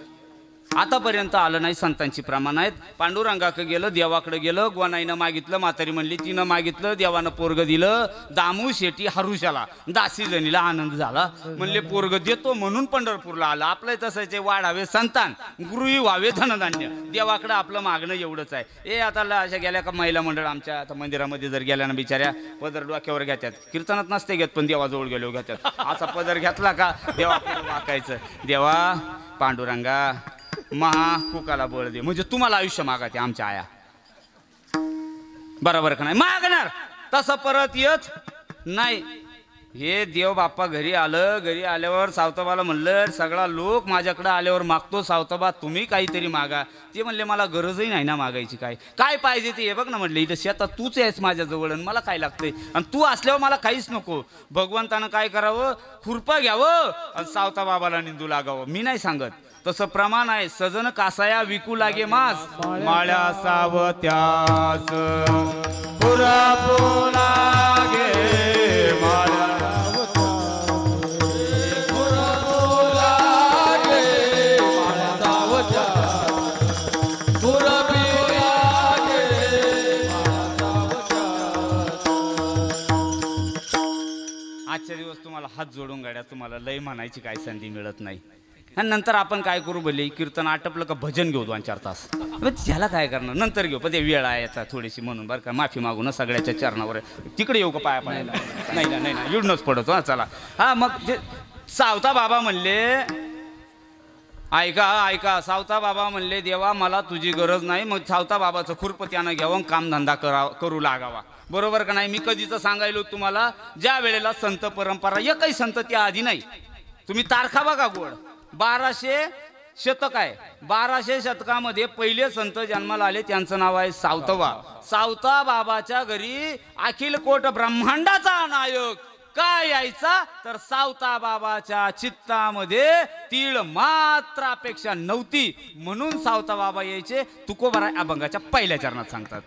आतापर्यंत आलं नाही. संतांची प्रमाण आहेत. पांडुरंगाकडे गेलं, देवाकडे गेलं, गोनाईनं मागितलं, म्हातारी म्हणली, तिनं मागितलं, देवानं पोरग दिलं. दामू शेटी हरुशाला 10 जणीला आनंद झाला. म्हणले पोरग देतो म्हणून पंढरपूरला आलं. आपलं तसंच वाढावे संतान, गृही व्हावे धनधान्य. देवाकडं आपलं मागणं एवढंच आहे. हे आता अशा गेल्या का महिला मंडळ आमच्या आता मंदिरामध्ये जर गेल्या ना बिचाऱ्या पदर डोक्यावर घेतात. कीर्तनात नसते घेत पण देवाजवळ गेलो घेतात. असा पदर घेतला का देवाकडे वाकायचं, देवा पांडुरंगा महा कुकाला बळ दे, म्हणजे तुम्हाला आयुष्य मागायचे आमच्या आया. बरोबर का नाही. मागणार तसं परत येत नाही. हे देव बाप्पा घरी आलं. घरी आल्यावर सावताबाला म्हणलं सगळा लोक माझ्याकडे आल्यावर मागतो, सावताबा तुम्ही काहीतरी मागा. ते म्हणले मला गरजही नाही ना मागायची. काय पाहिजे ते हे बघ ना. म्हटलं इथं शेतात तूच आहेस माझ्याजवळ आणि मला काय लागतंय, आणि तू असल्यावर मला काहीच नको. भगवंतानं काय करावं, खुरपं घ्यावं आणि सावता बाबाला निंदू लागावं. मी नाही सांगत, तसं प्रमाण आहे. सजन कासाया विकू लागे मास, माळ्या सावत्यास पुरपू लागे माळ्या. आजच्या दिवस तुम्हाला हात जोडून गाड्या, तुम्हाला लय म्हणायची काय संधी मिळत नाही. आणि नंतर आपण काय करू, भले कीर्तन आटपलं का भजन घेऊ 2-4 तास. ह्याला काय करणार, नंतर घेऊ. पण ते वेळ आहे याचा थोडीशी म्हणून बरं का. माफी मागू ना सगळ्याच्या चरणावर. तिकडे येऊ का पाया पाण्याला. नाही ना एवढंच पडतो. हा चला. हा मग जे सावता बाबा म्हणले ऐका सावता बाबा म्हणले देवा मला तुझी गरज नाही. मग सावता बाबाचं खुरपं त्यानं घ्यावं, कामधंदा करू लागावा. बरोबर का नाही. मी कधीच सांगायलो तुम्हाला, ज्या वेळेला संत परंपरा एकही संत त्या आधी नाही. तुम्ही तारखा बघा गोड. 1200 शतक आहे. 1200 शतकामध्ये पहिले संत जन्माला आले त्यांचं नाव आहे सावतबा. सावता बाबाच्या घरी अखिल कोट ब्रह्मांडाचा नायक काय यायचा, तर सावता बाबाच्या चित्तामध्ये तीळ मात्रापेक्षा नव्हती म्हणून सावता बाबा यायचे. तुकोबाराय अभंगाच्या पहिल्या चरणात सांगतात.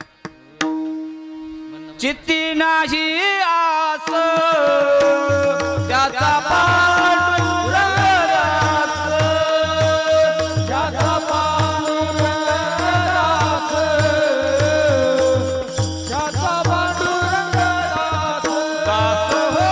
चित्ती नाही आस त्याचा पांडुरंग दास, त्याचा पांडुरंग दास, त्याचा पांडुरंग दास, दास हो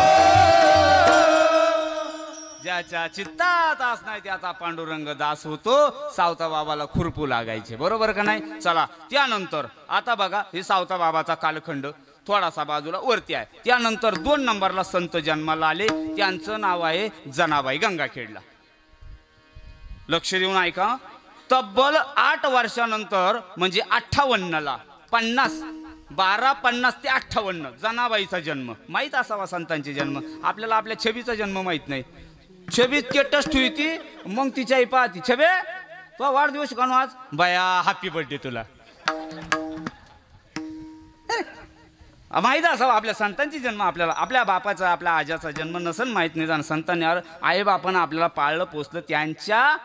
ज्याच्या ज्याच्या चित्तात आस नाही त्याचा पांडुरंग दास होतो, सावता बाबाला खुरपू लागायचे, बरोबर का नाही? चला, त्यानंतर आता बघा हे सावता बाबाचा कालखंड थोडासा बाजूला वरती आहे. त्यानंतर 2 नंबरला संत जन्माला आले, त्यांचं नाव आहे जनाबाई गंगाखेडला. लक्ष देऊन ऐका, तब्बल 8 वर्षानंतर म्हणजे 58ला 1250 ते 58 जनाबाईचा जन्म. माहीत असावा संतांचे जन्म, आपल्याला आपल्या छबीचा जन्म माहीत नाही. छबी स्टेटस ठेवती, मग तिच्या आई पाहती, छबे तो वाढदिवस काढू आज, बया हॅपी बर्थडे तुला. माहीत असावा आपल्या संतांची जन्म, आपल्याला आपल्या बापाचा आपल्या आजाचा जन्म नसन माहीत नाही. जाण संतांनी आई बापानं आपल्याला पाळलं पोसलं, त्यांच्या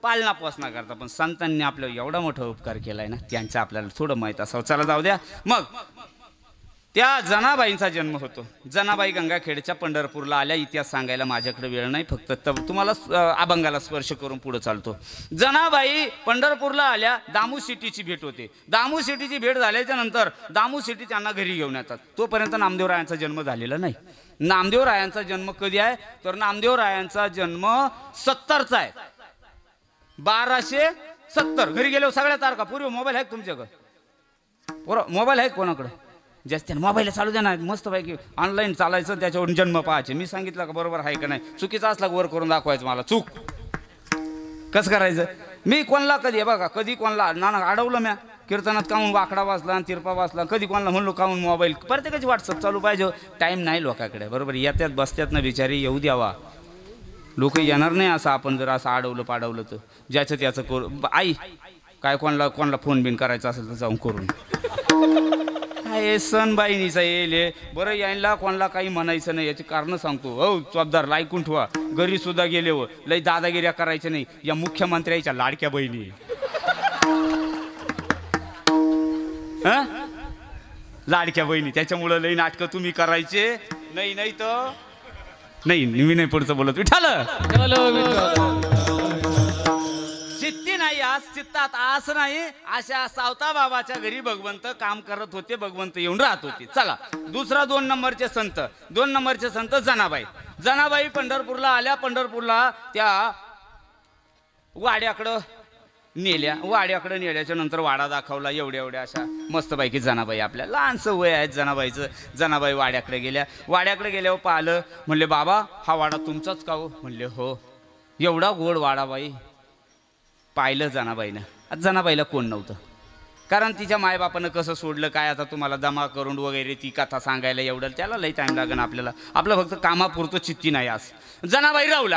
पालना पोसना करता, पण संतांनी आपल्याला एवढा मोठा उपकार केलाय ना, त्यांचं आपल्याला थोडं माहीत असावं. चला जाऊ द्या. मग त्या जनाबाईंचा जन्म होतो. जनाबाई गंगाखेडच्या पंढरपूरला आल्या. इतिहास सांगायला माझ्याकडे वेळ नाही, फक्त तुम्हाला अभंगाला स्पर्श करून पुढे चालतो. जनाबाई पंढरपूरला आल्या, दामू शेट्टीची भेट होते. दामू शेट्टीची भेट झाल्याच्या नंतर दामू शेट्टी त्यांना घरी घेऊन येतात. तोपर्यंत नामदेवरायांचा जन्म झालेला नाही. नामदेवरायांचा जन्म कधी आहे तर नामदेवरायांचा जन्म 70चा आहे, 1270. घरी गेल्यावर सगळ्या तारखा पूर्वी. मोबाईल आहे तुमच्याकडे? मोबाईल आहे कोणाकडे? जास्त मोबाईल चालू द्या ना, मस्त पैकी ऑनलाईन चालायचं, त्याच्यावरून जन्म पाहायचे. मी सांगितलं का बरोबर आहे का नाही? चुकीचा असला वर करून दाखवायचं मला. चूक कसं करायचं? मी कोणला कधी बघा, कधी कोणला नाना अडवलं म्या कीर्तनात, काहून वाकडा वाचला आणि तिरपा वाचला, कधी कोणाला म्हणलो काहून मोबाईल. प्रत्येकाची व्हॉट्सअप चालू पाहिजे, टाईम नाही लोकांकडे, बरोबर? येत्यात बसत्यात ना बिचारी, येऊ द्यावा. लोक येणार नाही असं आपण जर असं अडवलं पाडवलं तर. ज्याचं त्याचं करू. आई काय कोणाला फोन बिन करायचा असेल तर जाऊन करून. काय सण बाईनीचा येईल बरं, यायला कोणाला काही म्हणायचं नाही, याची कारण सांगतो. हो चोपदार ऐकून ठेवा, घरी सुद्धा गेले हो लई दादागिऱ्या करायच्या नाही. या मुख्यमंत्र्याच्या लाडक्या बहिणी लाडक्या बहिणी, त्याच्यामुळं लई नाटकं तुम्ही करायचे नाही. नाही तर नाही, मी नाही पुढचं बोलत. विठाल चित्ती नाही आज, चित्तात आस नाही, अशा सावता बाबाच्या घरी भगवंत काम करत होते, भगवंत येऊन राहत होते. चला, दुसरा 2 नंबरचे संत. 2 नंबरचे संत जनाबाई. जनाबाई पंढरपूरला आल्या. पंढरपूरला त्या वाड्याकडं नेल्या. वाड्याकडे नेल्याच्या नंतर वाडा दाखवला. एवढ्या अशा मस्तपैकी जनाबाई, आपल्या लहानसं वय आहे जनाबाईचं. जनाबाई वाड्याकडे गेल्या. वाड्याकडे गेल्यावर पाहिलं, म्हणले बाबा हा वाडा तुमचाच का हो? म्हणले हो. एवढा गोड वाडा बाई. पाहिलं जनाबाईनं. जनाबाईला कोण नव्हतं, कारण तिच्या मायबापानं कसं सोडलं काय. आता तुम्हाला जमा करून वगैरे ती कथा सांगायला एवढं त्याला लई टाईम लागेल आपल्याला. आपलं फक्त कामापुरतं चित्ती नाही. आज जनाबाई राहू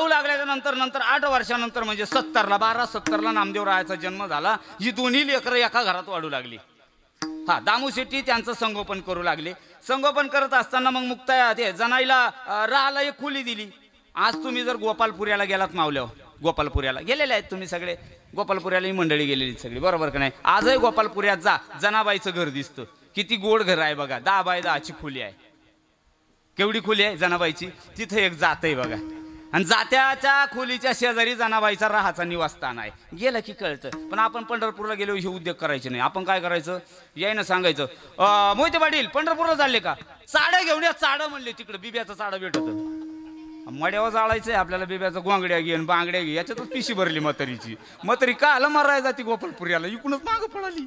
लागल्याच्या नंतर 8 वर्षानंतर म्हणजे 1270ला नामदेवरायाचा जन्म झाला. ही दोन्ही लेकरं एका घरात वाढू लागली. हा, दामू शेट्टी त्यांचं संगोपन करू लागले. संगोपन करत असताना मग मुक्ता ते जनाईला राहायला एक खोली दिली. आज तुम्ही जर गोपालपुऱ्याला गेलात मावल्यावर, गोपालपुऱ्याला गेलेले आहेत तुम्ही सगळे, गोपालपुऱ्याला ही मंडळी गेलेली सगळी, बरोबर का नाही? आजही गोपालपुऱ्यात जा, जनाबाईचं घर दिसतं. किती गोड घर आहे बघा. 10 बाय 10ची खोली आहे. केवढी खोली आहे जनाबाईची? तिथं एक जात आहे बघा, आणि जात्याच्या खोलीच्या शेजारी जनाबाईचा राहाचा निवासस्थान आहे. गेलं की कळतं. पण आपण पंढरपूरला गेलो हे उद्योग करायचे नाही. आपण काय करायचं, यायनं सांगायचं मोहिते पाटील पंढरपूरला चालले का? चाडं घेऊन या. चाडं म्हणले तिकडे बिब्याचं चाडं भेटत. मड्यावर जाळायचंय आपल्याला बिब्याचं. गोंगड्या घेऊन बांगड्या घे, याच्यातच पिशी भरली म्हातारीची. म्हातारी का आला मारायला जाती गोपालपुऱ्याला, इकडूनच मागं पळाली.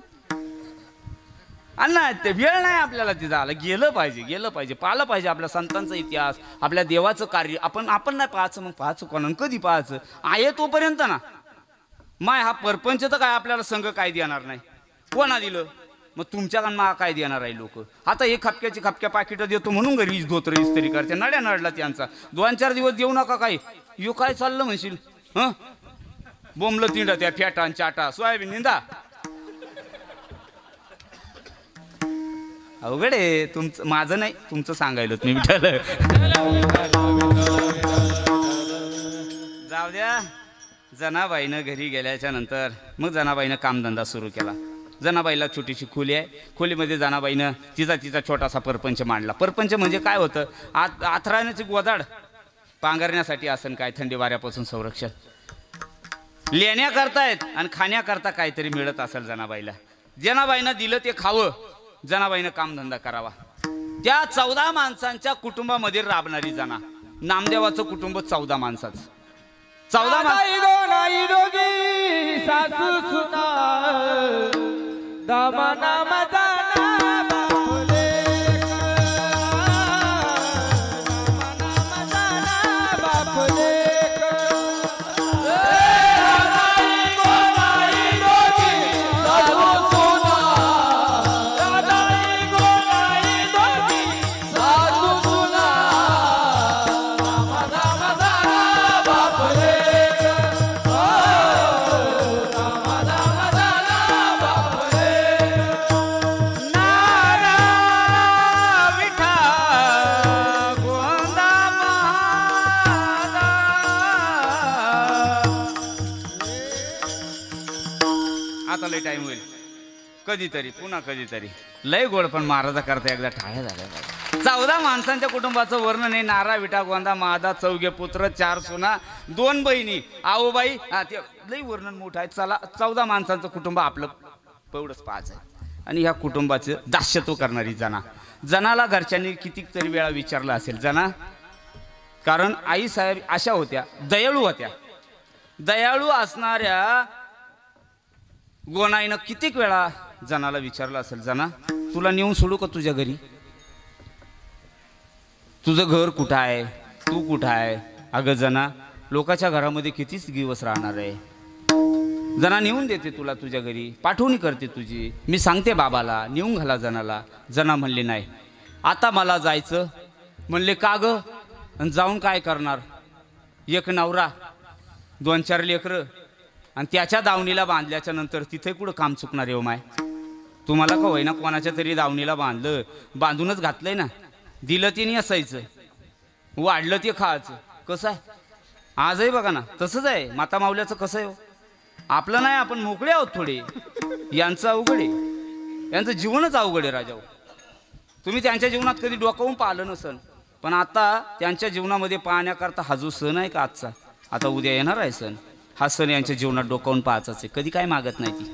अण्णा ते वेळ नाही आपल्याला ते झालं. गेलं पाहिजे पाहिलं पाहिजे आपल्या संतांचा इतिहास, आपल्या देवाचं कार्य. आपण नाही पाहायचं, मग पाहायचं कोणाला, कधी पाहायचं आहे तोपर्यंत ना. माय हा परपंच तर काय आपल्याला संघ काय देणार नाही. कोणा दिलं मग तुमच्याकडनं काय देणार आहे लोक. आता हे खपक्या पाकिटं देतो म्हणून घरी धोत्र इस्त्री करते. नड्या नडला त्यांचा. 2-4 दिवस देऊ नका. काय यो काय चाललं म्हणशील? हं, बोंबलं तिंडा त्या फेटा चाटा सोयाबीन निंदा. अवघड आहे तुमचं, माझं नाही तुमचं सांगायला मी विठालं. जाऊ द्या. जनाबाईनं घरी गेल्याच्या नंतर मग जनाबाईनं कामधंदा सुरू केला. जनाबाईला छोटीशी खोली आहे. खोलीमध्ये जनाबाईनं तिचा छोटासा परपंच मांडला. परपंच म्हणजे काय होतं, आथराण्याची गोदाड पांघरण्यासाठी आसन काय, थंडी वाऱ्यापासून संरक्षण. लेण्या करतायत आणि खाण्याकरता काहीतरी मिळत असेल जनाबाईला. जनाबाईनं दिलं ते खावं. जनाबाईनं कामधंदा करावा. त्या 14 माणसांच्या कुटुंबामध्ये राबणारी जना नामदेवाचं कुटुंब 14 माणसाचं. 14 नाही गो नाही दोघी सासू सुना दामा नाम जाना बापले बापले आता लय टाइम होईल कधीतरी पुन्हा कधीतरी. लय गोड पण महाराजा करता एकदा टाळ्या झाल्या. 14 माणसांच्या कुटुंबाचं वर्णन आहे. नारा विटा गोंदा मादा 4 पुत्र 4 सुना 2 बहिणी आऊबाई. ते लय वर्णन मोठं आहे. चला 14 माणसांचं कुटुंब आपलं एवढंच 5 आहे. आणि ह्या कुटुंबाचं दास्यत्व करणारी जनाला घरच्यांनी कितीतरी वेळा विचारलं असेल जना, कारण आई साहेब अशा होत्या, दयाळू होत्या. दयाळू असणाऱ्या गोनाईनं कितीक वेळा जनाला विचारलं असेल, जना तुला नेऊन सोडू का तुझ्या घरी? तुझं घर कुठं आहे? तू कुठं आहे? अगं जना लोकांच्या घरामध्ये कितीच दिवस राहणार आहे. जना नेऊन देते तुला तुझ्या घरी, पाठवणी करते तुझी. मी सांगते बाबाला नेऊन घाला जनाला. जना म्हणले नाही आता मला जायचं. म्हणले का गं? आणि जाऊन काय करणार? एक नवरा 2-4 लेकरं आणि त्याच्या दावणीला बांधल्याच्या नंतर तिथे कुठं काम चुकणार आहे माय? तुम्हाला का होईना कोणाच्या तरी दावणीला बांधलं, बांधूनच घातलंय ना. दिलं ते नाही असायचं, वाढलं ते खायचं. कसं आहे आजही बघा ना तसंच आहे. माता माऊल्याचं कसं आहे आपलं नाही, आपण मोकळे आहोत थोडे. यांचं अवघड आहे, यांचं जीवनच अवघड आहे राजाओ. तुम्ही त्यांच्या जीवनात कधी डोकावून पाहिलं नसन, पण आता त्यांच्या जीवनामध्ये पाहण्याकरता हा जो सण आहे का आजचा, आता उद्या येणार आहे सण, हा सण यांच्या जीवनात डोकावून पाहायचाच आहे. कधी काय मागत नाही ती,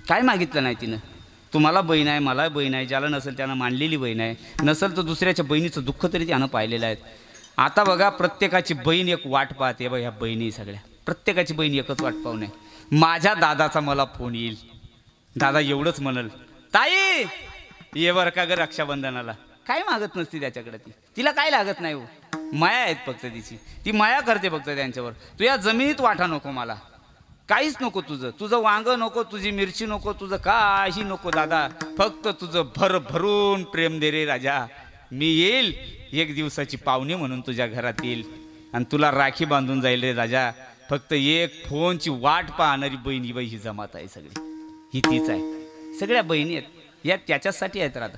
काय मागितलं नाही तिनं. तुम्हाला बहीण आहे, मला बहीण आहे, ज्याला नसेल त्यानं मानलेली बहीण आहे, नसेल तर दुसऱ्याच्या बहिणीचं दुःख तरी त्यानं पाहिलेलं आहे. आता बघा प्रत्येकाची बहीण एक वाट पाहते. बघा ह्या बहिणी सगळ्या प्रत्येकाची बहीण एकच वाट पाहू नये. माझ्या दादाचा मला फोन येईल, दादा एवढंच म्हणल ताई ये बर का ग रक्षाबंधनाला. काय मागत नसती त्याच्याकडे ती, तिला काय लागत नाही हो. माया आहेत फक्त तिची, ती माया करते फक्त त्यांच्यावर. तू या जमिनीत वाटा नको, मला काहीच नको, तुझं वांग नको, तुझी मिरची नको, तुझं काही नको दादा, फक्त तुझं भरभरून प्रेम दे रे राजा. मी येईल एक दिवसाची पाहुणे म्हणून तुझ्या घरात येईल आणि तुला राखी बांधून जाईल रे राजा. फक्त एक फोनची वाट पाहणारी बहिणी बाई ही जमात आहे सगळी, ही तीच आहे. सगळ्या बहिणी आहेत या त्याच्यासाठी आहेत. राधा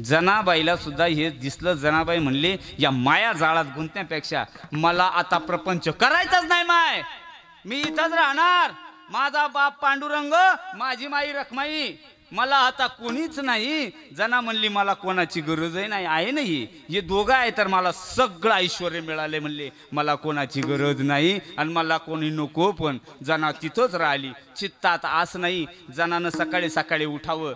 जनाबाईला सुद्धा हे दिसलं. जनाबाई म्हणले या माया जाळात गुंतण्यापेक्षा मला आता प्रपंच करायचाच नाही माय, मी इथंच राहणार. माझा बाप पांडुरंग, माझी माई रखमाई, मला आता कोणीच नाही. जना म्हणली मला कोणाची गरजही नाही, आहे नाही हे दोघं आहे तर मला सगळं ऐश्वर मिळाले. म्हणले मला कोणाची गरज नाही आणि मला कोणी नको. पण जना तिथंच राहिली, चित्तात आस नाही. जनानं सकाळी सकाळी उठावं.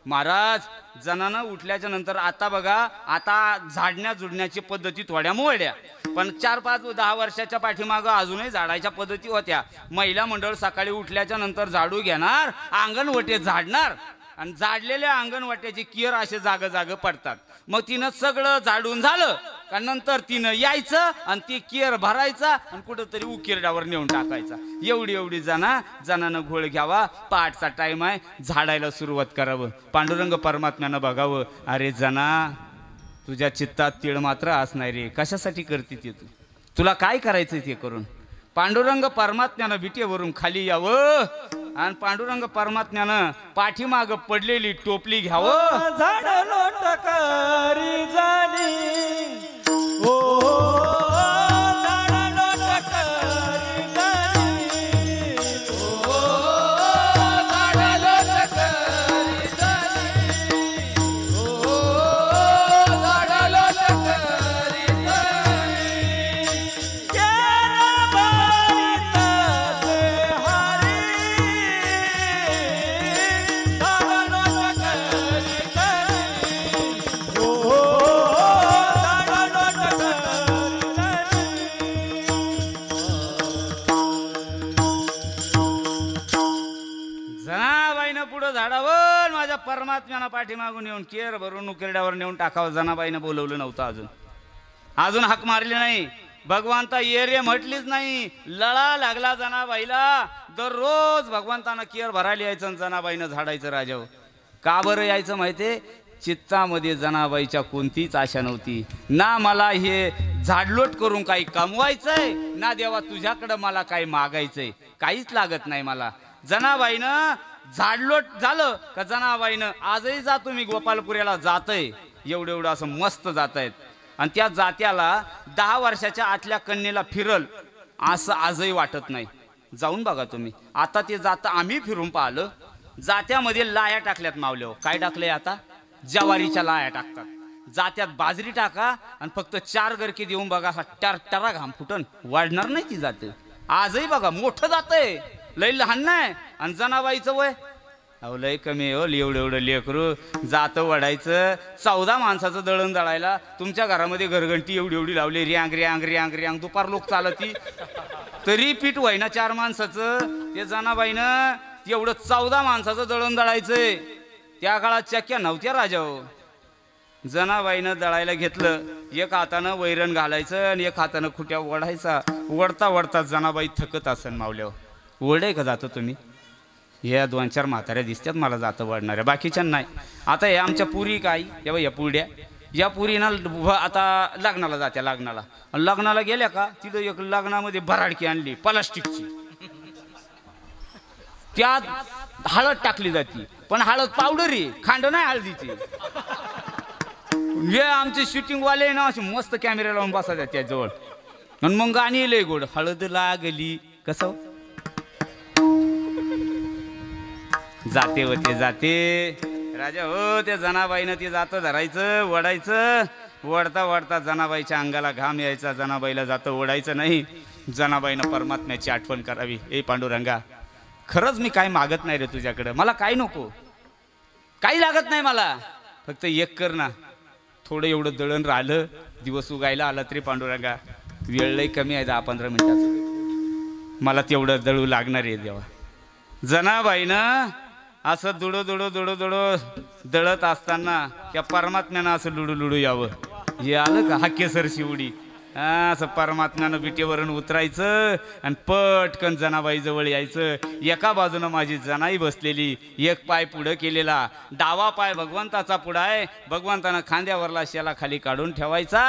महाराज जनानं उठल्याच्या नंतर आता बघा, आता झाडण्या जुडण्याची पद्धती थोड्या मोडल्या, पण 4-5-10 वर्षाच्या पाठीमागं अजूनही झाडाच्या पद्धती होत्या. महिला मंडळ सकाळी उठल्याच्या नंतर झाडू घेणार, अंगणवटे झाडणार आणि झाडलेल्या अंगणवाट्याची केर असे जाग पडतात. मग तिनं सगळं झाडून झालं का नंतर तिनं यायचं आणि ती केर भरायचा आणि कुठंतरी उकिरड्यावर नेऊन टाकायचा. एवढी जनानं घोळ घ्यावा. पहाटचा टाइम आहे, झाडायला सुरुवात करावं. पांडुरंग परमात्म्यानं बघावं, अरे जना तुझ्या चित्तात तीळ मात्र असणार रे, कशासाठी करते ते तू, तुला काय करायचं ते करून. पांडुरंग परमात्म्यानं विटेवरून खाली यावं आणि पांडुरंग परमात्म्यानं पाठीमाग पडलेली टोपली घ्यावं. झाड लोटकरी जाणी ओ झाड लोटकरी जाणी ओ झाड लोटकरी जाणी ओ झाड लोटकरी जाणी केरा बारीत से हारी झाड लोटकरी जाणी ओ झाड हो माझ्या परमात्म्यानं पाठीमागून येऊन केर भरून उकिरड्यावर नेऊन टाकावं. जनाबाईनं बोलवलं नव्हतं अजून हाक मारली नाही. भगवंता ये रे म्हटलीच नाही. लळा लागला जनाबाईला. दररोज भगवंतानं केर भरायला यायचं आणि जनाबाईनं झाडायचं राजावर. का बरं यायचं माहितीये? चित्तामध्ये जनाबाईच्या कोणतीच आशा नव्हती. ना मला हे झाडलोट करून काही कमवायचंय, ना देवा तुझ्याकडं मला काही मागायचंय. काहीच लागत नाही मला. जनाबाईनं झाडलोट झालं का जनाबाईनं आजही जातो मी गोपालपुऱ्याला जातय. एवढं असं मस्त जात आहेत. आणि त्या जात्याला 10 वर्षाच्या आतल्या कन्येला फिरल असं आजही वाटत नाही. जाऊन बघा तुम्ही. आता ते जातं आम्ही फिरून पाहिलं. जात्यामध्ये लाया टाकल्यात मावल्या. काय टाकलंय आता? ज्वारीच्या लाया टाकतात. जात्यात बाजरी टाका आणि फक्त 4 गरके देऊन बघा. टरा घाम फुटन वाढणार नाही ती जाते. आजही बघा मोठं जातंय. लय लहान नाही. आणि जनाबाईचं वय अहो लय कमी हो. एवढं लेकरू जातं वडायचं. 14 माणसाचं दळण दळायला तुमच्या घरामध्ये घरघंटी एवढी लावली. रियांग रियांग रियांग रियांग. दुपार लोक चालती तरी पीठ व्हायना 4 माणसाचं. ते जनाबाईनं एवढं 14 माणसाचं दळण दळायचंय. त्या काळात चक्क्या नव्हत्या राजाओ. जनाबाईनं दळायला घेतलं. एक हातानं वैरण घालायचं आणि एक हातानं खुट्या ओढायचा. वडता जनाबाई थकत असेल मावल्यावर. ओढाय का जातो तुम्ही? या 2-4 म्हाताऱ्या दिसतात मला जातं वाढणाऱ्या, बाकीच्या नाही. आता हे आमच्या पुरी काय तेव्हा या पुढ्या या पुरीनं आता लग्नाला जात्या. लग्नाला गेल्या का तिथं एक लग्नामध्ये भराडकी आणली प्लास्टिकची. त्यात हळद टाकली जाते. पण हळद पावडर आहे, खांड नाही हळदीची. हे आमचे शूटिंगवाले ना असे मस्त कॅमेरा लावून बसायचे त्याजवळ. आणि मग गाणी लय गोड. हळद लागली कसं जाते होते जाते राजा हो. त्या जनाबाईनं ते जातं धरायचं वडायचं. वडता जनाबाईच्या अंगाला घाम यायचा. जनाबाईला जातं ओढायचं नाही. जनाबाईनं परमात्म्याची आठवण करावी. ए पांडुरंगा खरंच मी काय मागत नाही रे तुझ्याकडं. मला काय नको, काही लागत नाही मला. फक्त एक कर ना. थोडं एवढं दळण राहिलं. दिवस उगायला आला तरी पांडुरंगा वेळ लई कमी आहे. 10-15 मिनिटाचं मला तेवढं दळू लागणार आहे देवा. जनाबाईनं असं दुडो दळत असताना त्या परमात्म्यानं असं लुडू यावं. हे आलं का? हा केसर शिवडी. असं परमात्म्यानं बिटेवरून उतरायचं आणि पटकन जनाबाई जवळ यायचं. एका बाजूनं माझी जनाई बसलेली. एक पाय पुढं केलेला. डावा पाय भगवंताचा पुढं आहे. भगवंतानं खांद्यावरला शेला खाली काढून ठेवायचा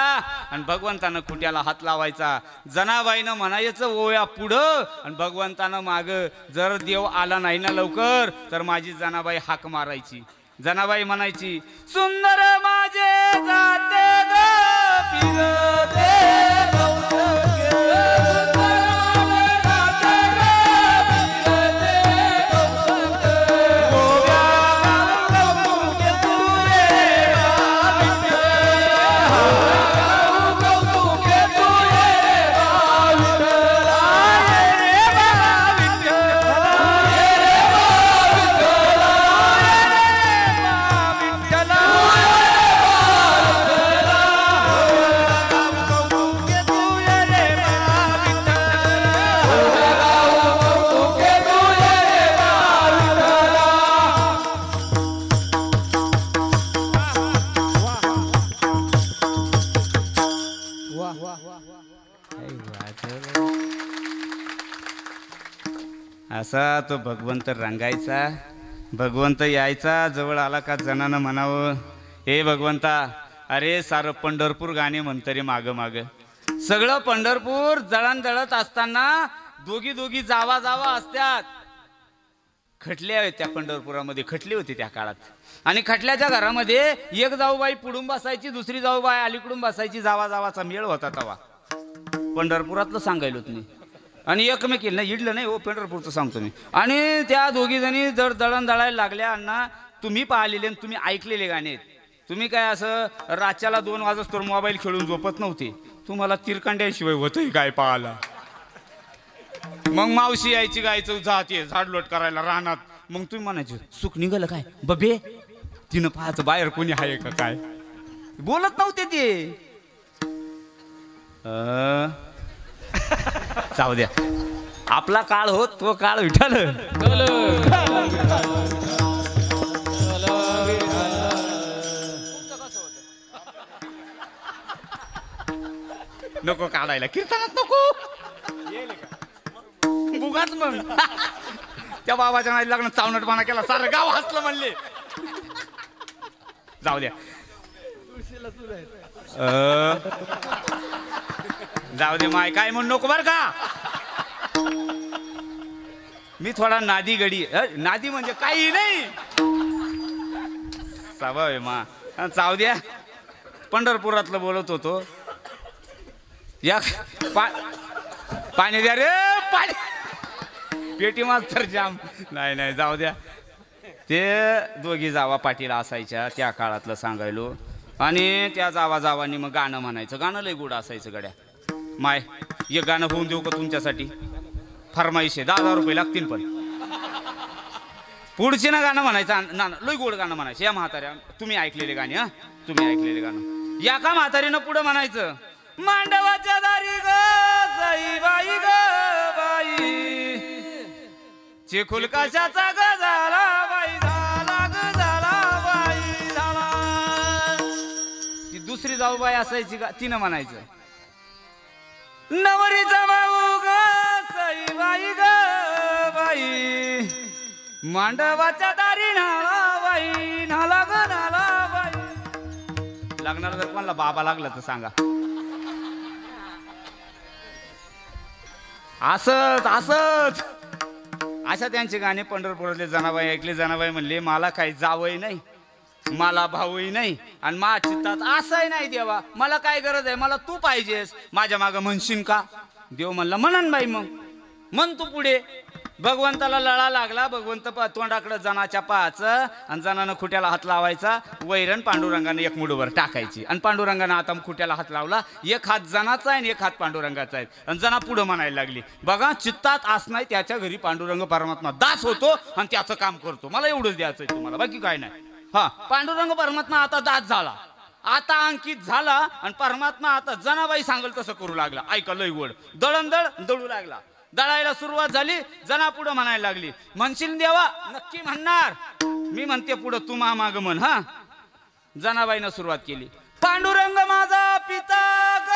आणि भगवंतानं खुट्याला हात लावायचा. जनाबाईनं म्हणायचं ओया पुढं आणि भगवंतानं माग. जर देव आला नाही ना लवकर तर माझी जनाबाई हाक मारायची. जनाबाई म्हणायची सुंदर माझे जाते फिरते असा तो भगवंत रंगायचा. भगवंत यायचा. जवळ आला का जनानं म्हणावं हे भगवंता अरे सारं पंढरपूर गाणे म्हणतं रे माग. सगळं पंढरपूर जळत असताना दोघी जावा असतात. खटल्या आहेत त्या पंढरपुरामध्ये. खटले होते त्या काळात. आणि खटल्याच्या घरामध्ये एक जाऊबाई पुढून बसायची, दुसरी जाऊबाई अलीकडून बसायची. जावाचा मेळ होता तवा. पंढरपुरातलं सांगायलो तुम्ही. आणि एकमेकीला इडलं नाही हो, पंढरपूरचं सांगतो मी. आणि त्या दोघी जणी जर दळण दळायला लागल्या. अण्णा तुम्ही पाहिलेले तुम्ही ऐकलेले गाणे आहेत. तुम्ही काय असं रातच्याला 2 वाजता मोबाईल खेळून झोपत नव्हते. तुम्हाला तिरकांड्याशिवाय होतंय काय पाहायला. मग मावशी यायची गायचं जाते झाडलोट करायला रानात. मग तुम्ही म्हणायचे सुख निघालं काय बबे. तिनं पाहायचं बाहेर कोणी आहे का काय. बोलत नव्हते ते. जाऊ द्या आपला काळ होत तो काळ विठाल. नको काढायला कीर्तनात नको बुगाच मग त्या बाबाच्या नादी लागणं चावनटपणा केला सारं गाव हसलं म्हणले जाऊ द्या जाऊ दे माय काय म्हणू नको बर का मी थोडा नादी गडी नादी म्हणजे काही नाही स्वभाव आहे मा जाऊ द्या पंढरपुरातलं बोलत होतो या पाणी द्या रे पाणी पेटी मास्तर जाम नाही जाऊ द्या ते दोघी जावा पाटीला असायच्या त्या काळातलं सांगायलो आणि त्या जावानी मग गाणं म्हणायचं गाणं लय गुड असायचं गड्या माय एक गाणं होऊन देऊ का तुमच्यासाठी फरमाईश आहे 10,000 रुपये लागतील पण पुढचे ना गाणं म्हणायचं ना लय गोड गाणं म्हणायचं या म्हाताऱ्या तुम्ही ऐकलेले गाणे हा तुम्ही ऐकलेले गाणं या का म्हातारीनं पुढं म्हणायचं मांडवाच्या दारी ग जाई बाई ग बाई चिखुल कशाचा ग झाला बाई झाला ग झाला बाई झाला ती दुसरी जाऊ बाई असायची का तिनं म्हणायचं नवरीचा भाऊ ग जाई बाई ग बाई मांडवाच्या दारी नाला बाई नाला ग नाला बाई लागणार जर कोणाला बाबा लागला तर सांगा असंच असंच अशा त्यांचे गाणे पंढरपुरातले जनाबाई ऐकले जनाबाई म्हणले मला काही जावई नाही मला भाऊही नाही आणि मा चित्तात असंही नाही देवा मला काय गरज आहे मला तू पाहिजेस माझ्या मागं म्हणशील का देव म्हणला म्हणन बाई मग म्हण तू पुढे भगवंताला लळा लागला भगवंत तोंडाकडे जनाच्या पाहायचं आणि जनानं खुट्याला हात लावायचा वैरण पांडुरंगाने एक मुठभर टाकायची आणि पांडुरंगानं आता खुट्याला हात लावला एक हात जनाचा आहे आणि एक हात पांडुरंगाचा आहे आणि जना पुढं म्हणायला लागली बघा चित्तात आस नाही त्याच्या घरी पांडुरंग परमात्मा दास होतो आणि त्याचं काम करतो मला एवढंच द्यायचंय तुम्हाला बाकी काय नाही हा पांडुरंग परमात्मा आता दास झाला आता अंकित झाला आणि परमात्मा आता जनाबाई सांगल तसं करू लागला ऐका लय गोड दळणदळ दळू लागला दळायला सुरुवात झाली जना पुढं म्हणायला लागली म्हणशील देवा नक्की म्हणणार मी म्हणते पुढं तू माग म्हण हा जनाबाईनं सुरुवात केली पांडुरंग माझा पिता ग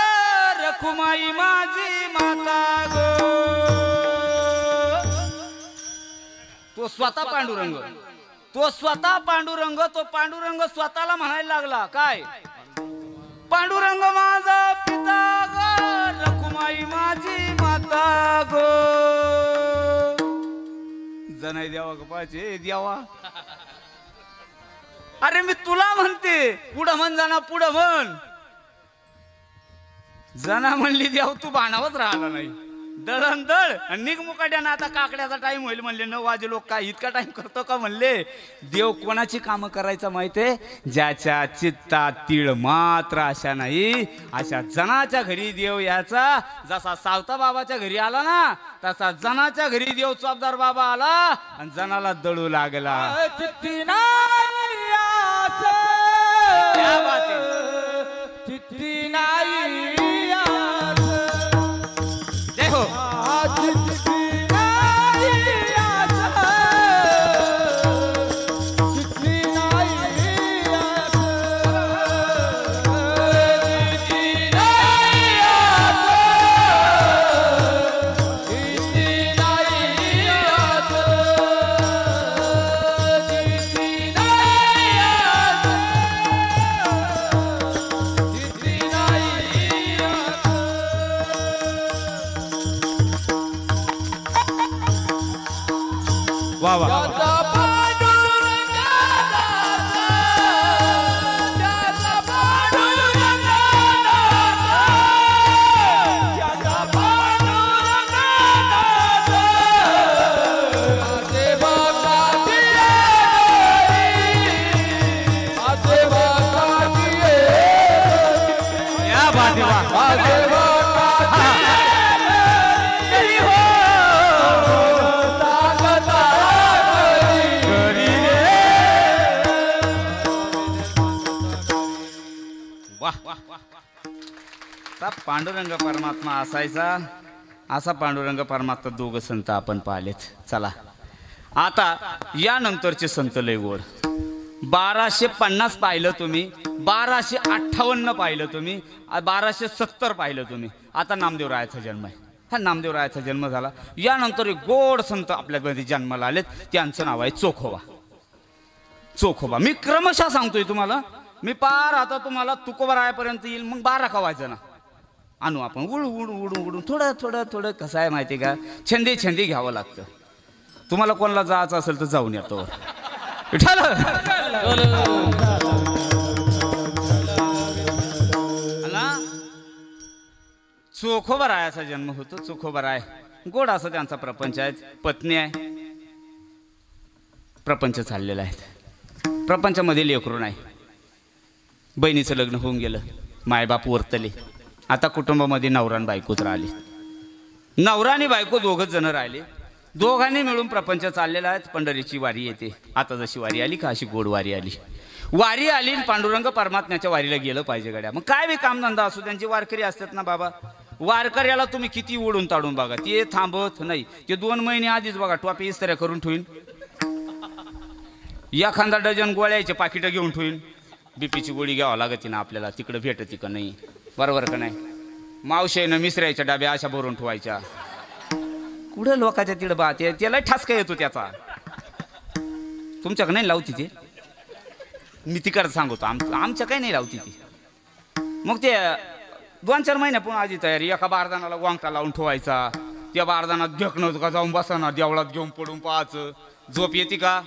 रखुमाई माझी माता ग तो स्वतः पांडुरंग तो पांडुरंग स्वतःला म्हणायला लागला काय पांडुरंग माझा पिता ग रखुमाई माझी माता गो जनाई द्यावा का पाहिजे द्यावा अरे मी तुला म्हणते पुढं म्हण जाना पुढं म्हण जना म्हणली द्याव तू बाणावच राहिला नाही दळण दळ आणि निघ मुकाट्यानं आता काकड्याचा टाइम होईल म्हणले 9 वाजे लोक काय इतका टाइम करतो का म्हणले देव कोणाची कामं करायचं माहितीये ज्याच्या चित्तात तीळ मात्र अशा नाही अशा जनाच्या घरी देव याचा जसा सावता बाबाच्या घरी आला ना तसा जनाच्या घरी देव चौबदार बाबा आला आणि जनाला दळू लागला क्या बात है चित्ती नाही हो वाह वाह पांडुरंग परमात्मा असायचा असा पांडुरंग परमात्मा दोघ संत आपण पाहिलेत चला आता या नंतरचे संत लय गोड 1250 पाहिलं तुम्ही 1258 पाहिलं तुम्ही, 1270 पाहिलं तुम्ही. आता नामदेवरायाचा जन्म आहे. हा नामदेवरायाचा जन्म झाला. यानंतर एक गोड संत आपल्यामध्ये जन्माला आलेत, त्यांचं नाव आहे चोखोबा. चोखोबा मी क्रमशः सांगतोय तुम्हाला. मी पार आता तुम्हाला तुकोबरायापर्यंत येईल, मग 12 कवायचं ना आणू आपण. उडून थोडं थोडं थोडं. कसं आहे माहिती का, छंदी घ्यावं लागतं. तुम्हाला कोणाला जायचं असेल तर जाऊन येतो. चोखोबरायाचा जन्म होतो. चोखोबराय गोड असं त्यांचा प्रपंच आहे. पत्नी आहे, प्रपंच चाललेला आहे. प्रपंचामध्ये लेकरू नाही. बहिणीचं लग्न होऊन गेलं, मायबाप वर्तले. आता कुटुंबामध्ये नवरा आणि बायकोच राहिली. नवरा आणि बायको दोघच जण राहिले. दोघांनी मिळून प्रपंच चाललेला आहे. पंढरीची वारी येते. आता जशी वारी आली का अशी गोड वारी आली. वारी आली, पांडुरंग परमात्म्याच्या वारीला गेलं पाहिजे गड्या. मग काय बी कामधंदा असू, त्यांची वारकरी असतात ना बाबा. वारकऱ्याला तुम्ही किती ओढून ताडून बघा, ते थांबत नाही. ते 2 महिने आधीच बघा टोपी इस्त्र्या करून ठेवीन, एखादा डझन गोळ्याचे पाकिटं घेऊन ठेवीन. बीपीची गोळी घ्यावं लागते ना आपल्याला, तिकडे भेटते का नाही, बरोबर का नाही. मावशेनं मिसऱ्याच्या डब्या अशा भरून ठेवायच्या. कुठं लोकांच्या तिकडं बात आहे, त्याला ठसका येतो त्याचा. तुमच्याकडे नाही लावती ते, मी तिकडं सांगतो. आमच्या काही नाही लावती ती. मग ते 2-4 महिन्यापूर्वी आधी तयारी. एका बारदानाला वांगटा लावून ठेवायचा. त्या बारदानात ढेकणं का जाऊन बसाना, देवळात घेऊन पडून पाहायचं. झोप येते का,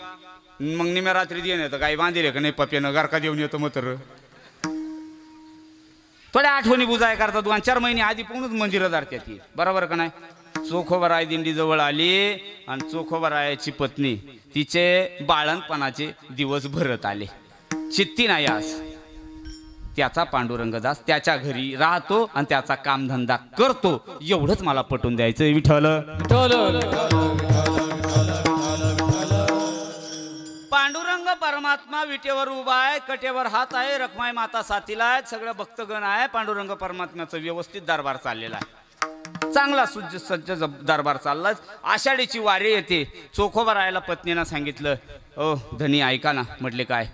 मग निम्या रात्री देऊन येतं. काही बांधले का नाही पप्यानं, गारका देऊन येतं मतर. थोड्या आठवणी बुजाय करता 2-4 महिने आधी पूर्णच मंदिरं जातात ती, बरोबर का नाही. चोखोबराय दिंडी जवळ आली आणि चोखोबरायाची पत्नी तिचे बाळणपणाचे दिवस भरत आले. चित्ती नाही आज. त्याचा पांडुरंगदास त्याच्या घरी राहतो आणि त्याचा कामधंदा करतो. एवढंच मला पटवून द्यायचं. विठ्ठल पांडुरंग परमात्मा विटेवर उभा आहे, कटेवर हात आहे, रखमाई माता साथीला आहे, सगळं भक्तगण आहे. पांडुरंग परमात्म्याचं व्यवस्थित दरबार चाललेला आहे. चांगला सज्ज दरबार चाललाच. आषाढीची वारी येते. चोखोबरायाला पत्नीनं सांगितलं, ओ धनी ऐका ना. म्हटले काय,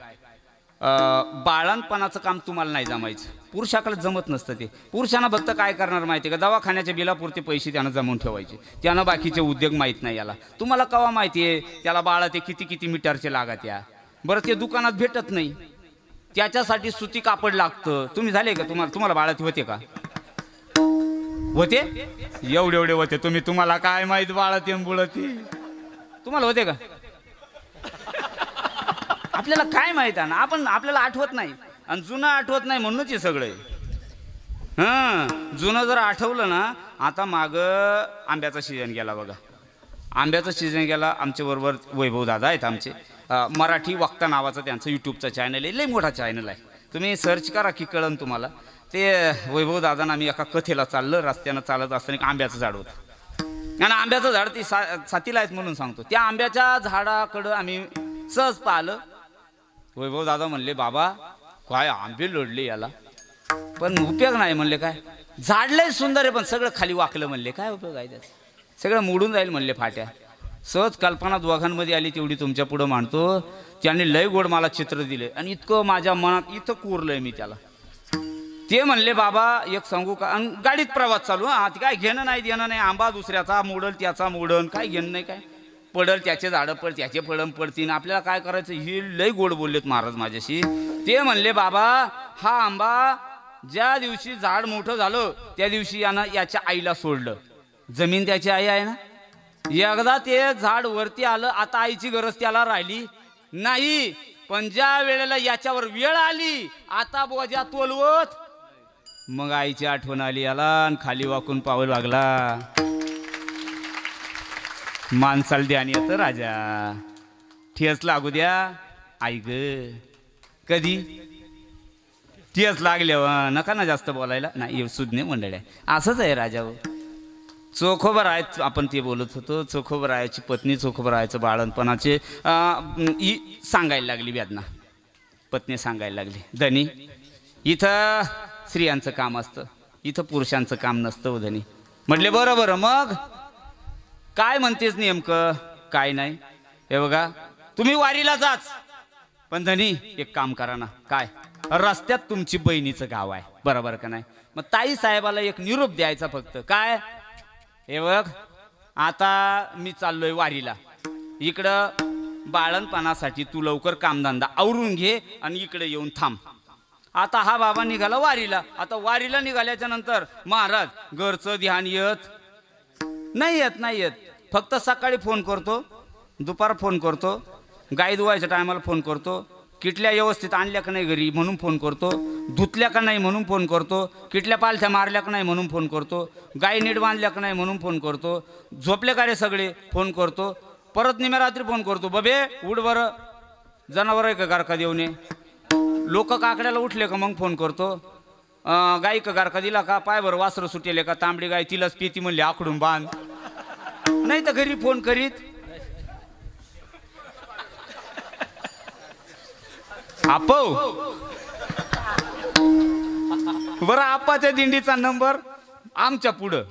बाळणपणाचं काम तुम्हाला नाही जमायचं. पुरुषाकडे जमत नसतं ते. पुरुषांना फक्त काय करणार माहिती का, दवाखान्याच्या बिलापुरते पैसे त्यानं जमवून ठेवायचे. त्यानं बाकीचे उद्योग माहीत नाही याला. तुम्हाला कवा माहिती आहे त्याला बाळा ते किती मीटरचे लागत या. बरं ते दुकानात भेटत नाही, त्याच्यासाठी सुती कापड लागतं. तुम्ही झाले का, तुम्हाला बाळाती होते का, होते एवढे होते तुम्ही. तुम्हाला काय माहित बाळाती बुळती, तुम्हाला होते का. आपल्याला काय माहित आहे ना, आपल्याला आठवत नाही आणि जुनं आठवत नाही म्हणूनच हे सगळं. जुनं जर आठवलं ना. आता मागं आंब्याचा सीजन गेला बघा. आंब्याचा सीजन गेला. आमच्याबरोबर वैभव दादा आहेत आमचे. मराठी वक्ता नावाचं त्यांचं यूट्यूबचं चॅनल आहे. लई मोठा चॅनल आहे, तुम्ही सर्च करा की कळन तुम्हाला. ते वैभव दादांना आम्ही एका कथेला चाललं. रस्त्यानं चालत असताना एक आंब्याचं झाड होतं आणि आंब्याचं झाड ती साथीला आहेत म्हणून सांगतो. त्या आंब्याच्या झाडाकडं आम्ही सहज पाहिलं. वैभव दादा म्हणले, बाबा काय आंबे लोडले याला, पण उपयोग नाही. म्हणले काय, झाड लय सुंदर आहे पण सगळं खाली वाकलं. म्हणले काय उपयोग आहे त्याचा, सगळं मोडून जाईल म्हणले फाट्या. सहज कल्पना दोघांमध्ये आली तेवढी तुमच्या पुढं मांडतो. त्यांनी लय गोड मला चित्र दिले आणि इतकं माझ्या मनात इथं कोरलंय मी त्याला. ते म्हणले, बाबा एक सांगू का. आणि गाडीत प्रवास चालू. काय घेणं नाही देणं नाही. आंबा दुसऱ्याचा मोडल, त्याचा मोडल, काय घेणं नाही. काय पडल त्याचे झाडं पड, त्याचे फळं पडतील. आपल्याला काय करायचं. हे लय गोड बोललेत महाराज माझ्याशी. ते म्हणले, बाबा हा आंबा ज्या दिवशी झाड मोठं झालं त्या दिवशी यानं याच्या आईला सोडलं. जमीन त्याची आई आहे ना. एकदा ते झाड वरती आलं. आता आईची गरज त्याला राहिली नाही. पण ज्या वेळेला याच्यावर वेळ आली, आता बोजा तोलवत, मग आईची आठवण आली याला आणि खाली वाकून पावू लागला. माणसाला ध्यान येतं राजा. ठेस लागू द्या आई ग. कधी ठेस लागल्या नका ना जास्त बोलायला. नाही सुज्ञ मंडळ आहे. असंच आहे राजा. चोखोबराय आपण ते बोलत होतो. चोखोबरायाची पत्नी, चोखोबरायाचं बाळणपणाचे सांगायला लागली वेदना. पत्नी सांगायला लागली, धनी इथं स्त्रियांचं काम असतं, इथं पुरुषांचं काम नसतं धनी. म्हटले बरं मग काय म्हणतेस नेमकं. काय नाही, हे बघा तुम्ही वारीला जाच, पण धनी एक काम करा ना. काय रस्त्यात तुमची बहिणीचं गाव आहे, बरोबर का नाही? मग ताई साहेबाला एक निरोप द्यायचा फक्त, काय हे बघ, आता मी चाललोय वारीला, इकडं बाळणपणासाठी तू लवकर कामधंदा आवरून घे आणि इकडे येऊन थांब. आता हा बाबा निघाला वारीला. आता वारीला निघाल्याच्या नंतर महाराज घरचं ध्यान येत नाही येत. फक्त सकाळी फोन करतो, दुपार फोन करतो, गाय धुवायच्या टायमाला फोन करतो, किटल्या व्यवस्थित आणल्या का नाही घरी म्हणून फोन करतो, धुतल्या का नाही म्हणून फोन करतो, किटल्या पालथ्या मारल्या का नाही म्हणून फोन करतो, गाय नीट बांधल्या का नाही म्हणून फोन करतो, झोपले का रे सगळे फोन करतो, परत निम्या रात्री फोन करतो, बबे उठ बरं, जनावर आहे का गारका देऊन ये. लोक काकड्याला उठले का मग फोन करतो, गाई का गारका दिला का, पाय बरं वासरं सुटेले का, तांबडी गाय तिलाच पेती म्हणली आखडून बांध. नाही तर घरी फोन करीत. आपो बरं, आपाच्या दिंडीचा नंबर आमच्या पुढं,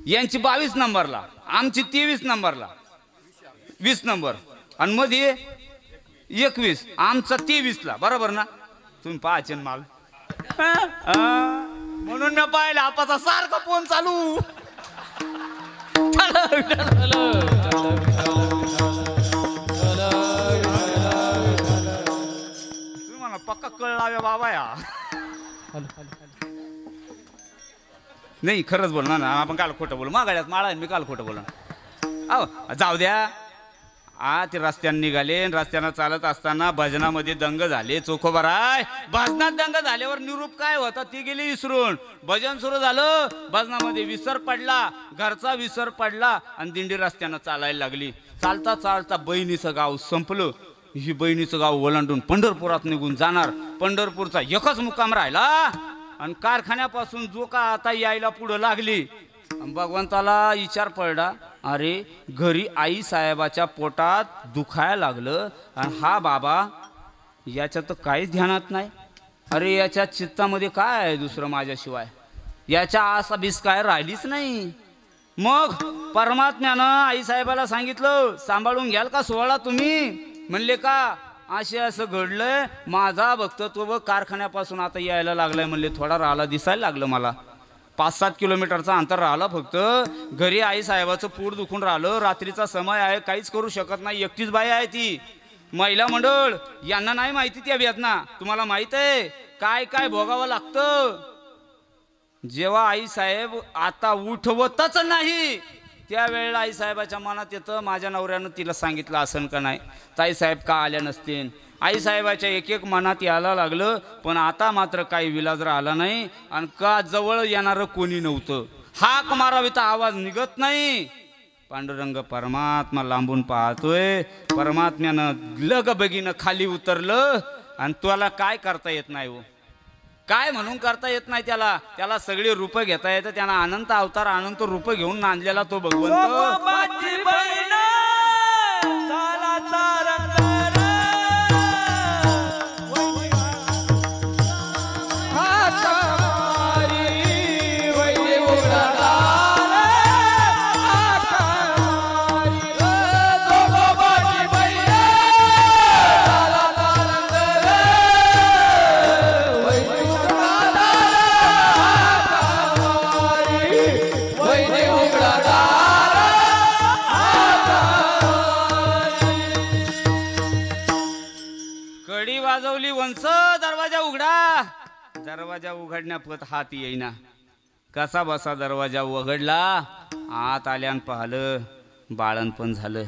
यांची 22 नंबरला, आमची 23 नंबरला, 20 नंबर, आणि मध्ये 21, आमचा 23ला, बरोबर ना? तुम्ही पाहाचे माल म्हणून मी पाहिलं आपाचा सारखा फोन चालू. तुम्हाला पक्का कळ लाव्या बाबा या. नाही खरंच बोल ना, आपण काल खोटं बोलू, मागाड्यात माळा मी काल खोटं बोला. अहो जाऊ द्या. ते रस्त्याने निघाले, रस्त्यानं चालत असताना भजनामध्ये दंग झाले, चोखोबराय. भजनात दंग झाल्यावर निरूप काय होता ती गेली विसरून. भजन सुरू झालं, भजनामध्ये विसर पडला, घरचा विसर पडला आणि दिंडी रस्त्यानं चालायला लागली. चालता चालता बहिणीचं गाव संपलं. ही बहिणीचं गाव ओलांडून पंढरपुरात निघून जाणार. पंढरपूरचा एकच मुक्काम राहिला आणि कारखान्यापासून जो का आता यायला पुढं लागली. भगवंताला विचार पडला, अरे घरी आई साहेबाच्या पोटात दुखायला लागलं आणि हा बाबा याच्या तर काहीच ध्यानात नाही. अरे याच्या चित्तामध्ये काय आहे दुसरं माझ्याशिवाय, याच्या आसा बीस काय राहिलीच नाही. मग परमात्म्यानं आई साहेबाला सांगितलं, सांभाळून घ्याल का सोहळा तुम्ही? म्हणले का असे असं घडलंय, माझा भक्त तो बघ कारखान्यापासून आता यायला लागलाय. म्हणले थोडा राहिला, दिसायला लागलं मला, 5-7 किलोमीटरचा अंतर राहिलं फक्त. घरी आई साहेबाचं पोट दुखून राहिलं, रात्रीचा समय आहे, काहीच करू शकत नाही, एकटीच बाई आहे ती. महिला मंडळ यांना नाही माहिती त्या वेदना, तुम्हाला माहित आहे काय काय भोगावं लागतं. जेव्हा आई साहेब आता उठवतच नाही त्यावेळेला आई साहेबाच्या मनात येतं, माझ्या नवऱ्यानं तिला सांगितलं असन का नाही, ताई साहेब का आल्या नसतील. आई साहेबाच्या एक एक मनात यायला लागलं, पण आता मात्र काही विलाज राहिला नाही आणि का जवळ येणारं कोणी नव्हतं. हाक मारावी तर आवाज निघत नाही. पांडुरंग परमात्मा लांबून पाहतोय. परमात्म्यानं लगबगीनं खाली उतरलं आणि तुला काय करता येत नाही हो, काय म्हणून करता येत नाही त्याला. त्याला सगळे रूप घेता येतं. त्यांना अनंत अवतार अनंत रूप घेऊन नांदलेला तो भगवंत. वाजवली वंश, दरवाजा उघडा. दरवाजा उघडण्यापत हात येईना. कसा बसा दरवाजा उघडला, आत आल्यान पाहिलं बाळणपण झालं.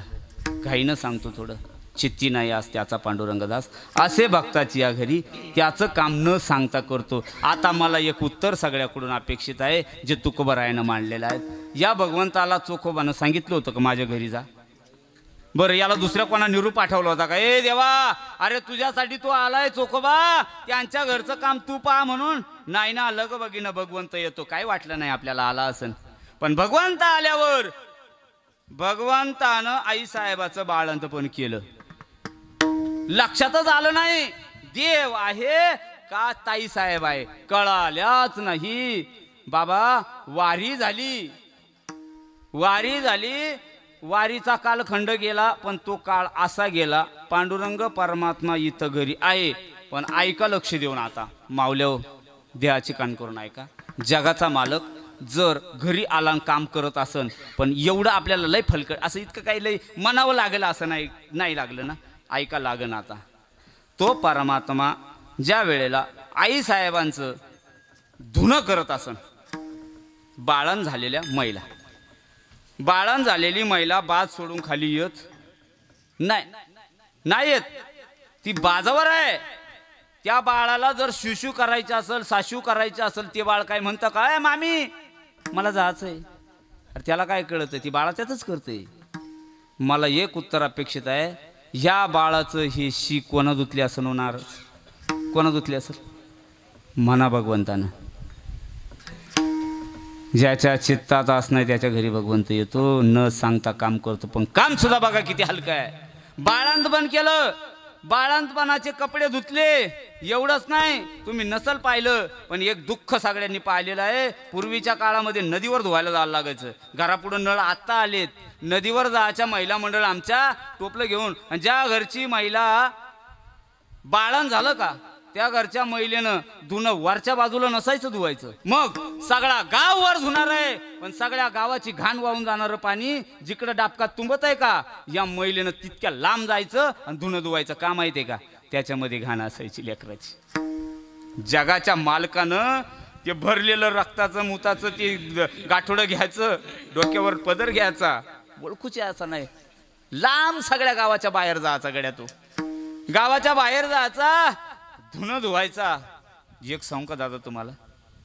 घाईनं सांगतो थोडं, चित्ती नाही आज त्याचा पांडुरंगदास. असे भक्ताची या घरी त्याचं काम न सांगता करतो. आता मला एक उत्तर सगळ्याकडून अपेक्षित आहे जे तुकोबरायानं मांडलेलं आहे. या भगवंताला चोखोबानं सांगितलं होतं का माझ्या घरी जा? बरं याला दुसऱ्या कोणा निरूप पाठवला होता का, ए देवा अरे तुझ्यासाठी तो आलाय चोखोबा, त्यांच्या घरचं काम तू पहा म्हणून? नाही ना, लग बघीनं भगवंत येतो. काय वाटलं नाही आपल्याला आला असन. पण भगवंत आल्यावर भगवंतानं आई साहेबाचं बाळंतपण केलं. लक्षातच आलं नाही देव आहे का ताई साहेब आहे, कळाल्याच नाही. बाबा वारी झाली, वारी झाली, वारीचा कालखंड गेला, पण तो काळ असा गेला पांडुरंग परमात्मा इथं घरी आहे. पण ऐका लक्ष देऊन आता मावल्या देहाची कान करून ऐका. जगाचा मालक जर घरी आला काम करत असन पण एवढं आपल्याला लय फलकट असं इतकं काही लय म्हणावं लागलं असं नाही लागलं ना. ऐका लागन आता. तो परमात्मा ज्या वेळेला आई साहेबांचं धुणं करत असन, बाळण झालेल्या महिला, बाळण झालेली महिला बाज सोडून खाली येत नाही येत, ती बाजावर आहे. त्या बाळाला जर शिशू करायचं असेल, साशू करायचं असेल, ते बाळ काय म्हणतं काय मामी मला जायचंय. अरे त्याला काय कळतं, ती बाळा त्यातच करते. मला एक उत्तर अपेक्षित आहे, ह्या बाळाचं ही शी कोणा धुतली असं होणार, कोणा धुतली असेल म्हणा भगवंतानं. ज्याच्या चित्तात असणार त्याच्या घरी भगवंत येतो, न सांगता काम करतो. पण काम सुद्धा बघा किती हलकं आहे. बाळांत बंद केलं, बाळांतपणाचे कपडे धुतले, एवढंच नाही. तुम्ही नसल पाहिलं पण एक दुःख सगळ्यांनी पाहिलेलं आहे. पूर्वीच्या काळामध्ये नदीवर धुवायला जायला लागायचं. घरापुढं नळ आत्ता आलेत. नदीवर जायच्या महिला मंडळ आमच्या टोपलं घेऊन, आणि ज्या घरची महिला बाळण झालं का त्या घरच्या महिलेनं धुणं वरच्या बाजूला नसायचं धुवायचं. मग सगळा गाव वर धुणार आहे, पण सगळ्या गावाची घाण वाहून जाणारं पाणी जिकडं डाबकात तुंबत आहे का, या महिलेनं तितक्या लांब जायचं आणि धुणं धुवायचं. का माहिती आहे का, त्याच्यामध्ये घाण असायची लेकराची. जगाच्या मालकानं ते भरलेलं रक्ताचं मुताचं ते गाठोडं घ्यायचं, डोक्यावर पदर घ्यायचा, ओळखूच यायचा नाही, लांब सगळ्या गावाच्या बाहेर जायचा. गड्या तो गावाच्या बाहेर जायचा, धुणं धुवायचा. एक सांगू का दादा तुम्हाला,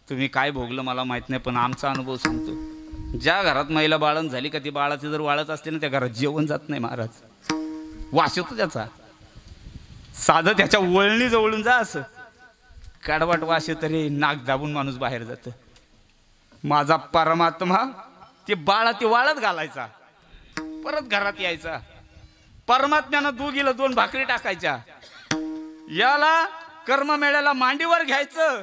तुम्ही काय भोगलं मला माहित नाही, पण आमचा अनुभव सांगतो. ज्या घरात महिला बाळण झाली का, ती बाळाची जर वाळत असते ना, त्या घरात जेवण जात नाही महाराज. वास येतो त्याचा. साधं त्याच्या वळणी जवळून जा असं कडवाट वास येत, तरी नाक दाबून माणूस बाहेर जात. माझा परमात्मा ते बाळा ते वाळत घालायचा, परत घरात यायचा. परमात्म्यानं दोघीला 2 भाकरी टाकायच्या. याला कर्म मेळ्याला मांडीवर घ्यायचं,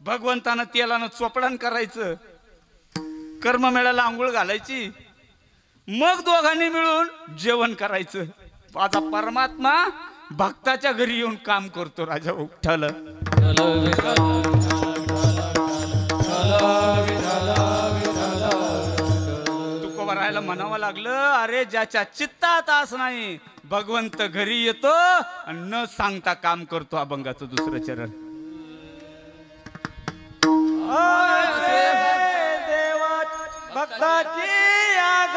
भगवंतानं तेलानं चोपडण करायचं, कर्म मेळ्याला आंघोळ घालायची, मग दोघांनी मिळून जेवण करायचं. माझा परमात्मा भक्ताच्या घरी येऊन काम करतो. राजा उठल तुकोबा राहायला म्हणावं लागलं, अरे ज्याच्या चित्तात आस नाही भगवंत घरी येतो आणि न सांगता काम करतो. अभंगाचं 2रं चरण. देवा भक्ताची आग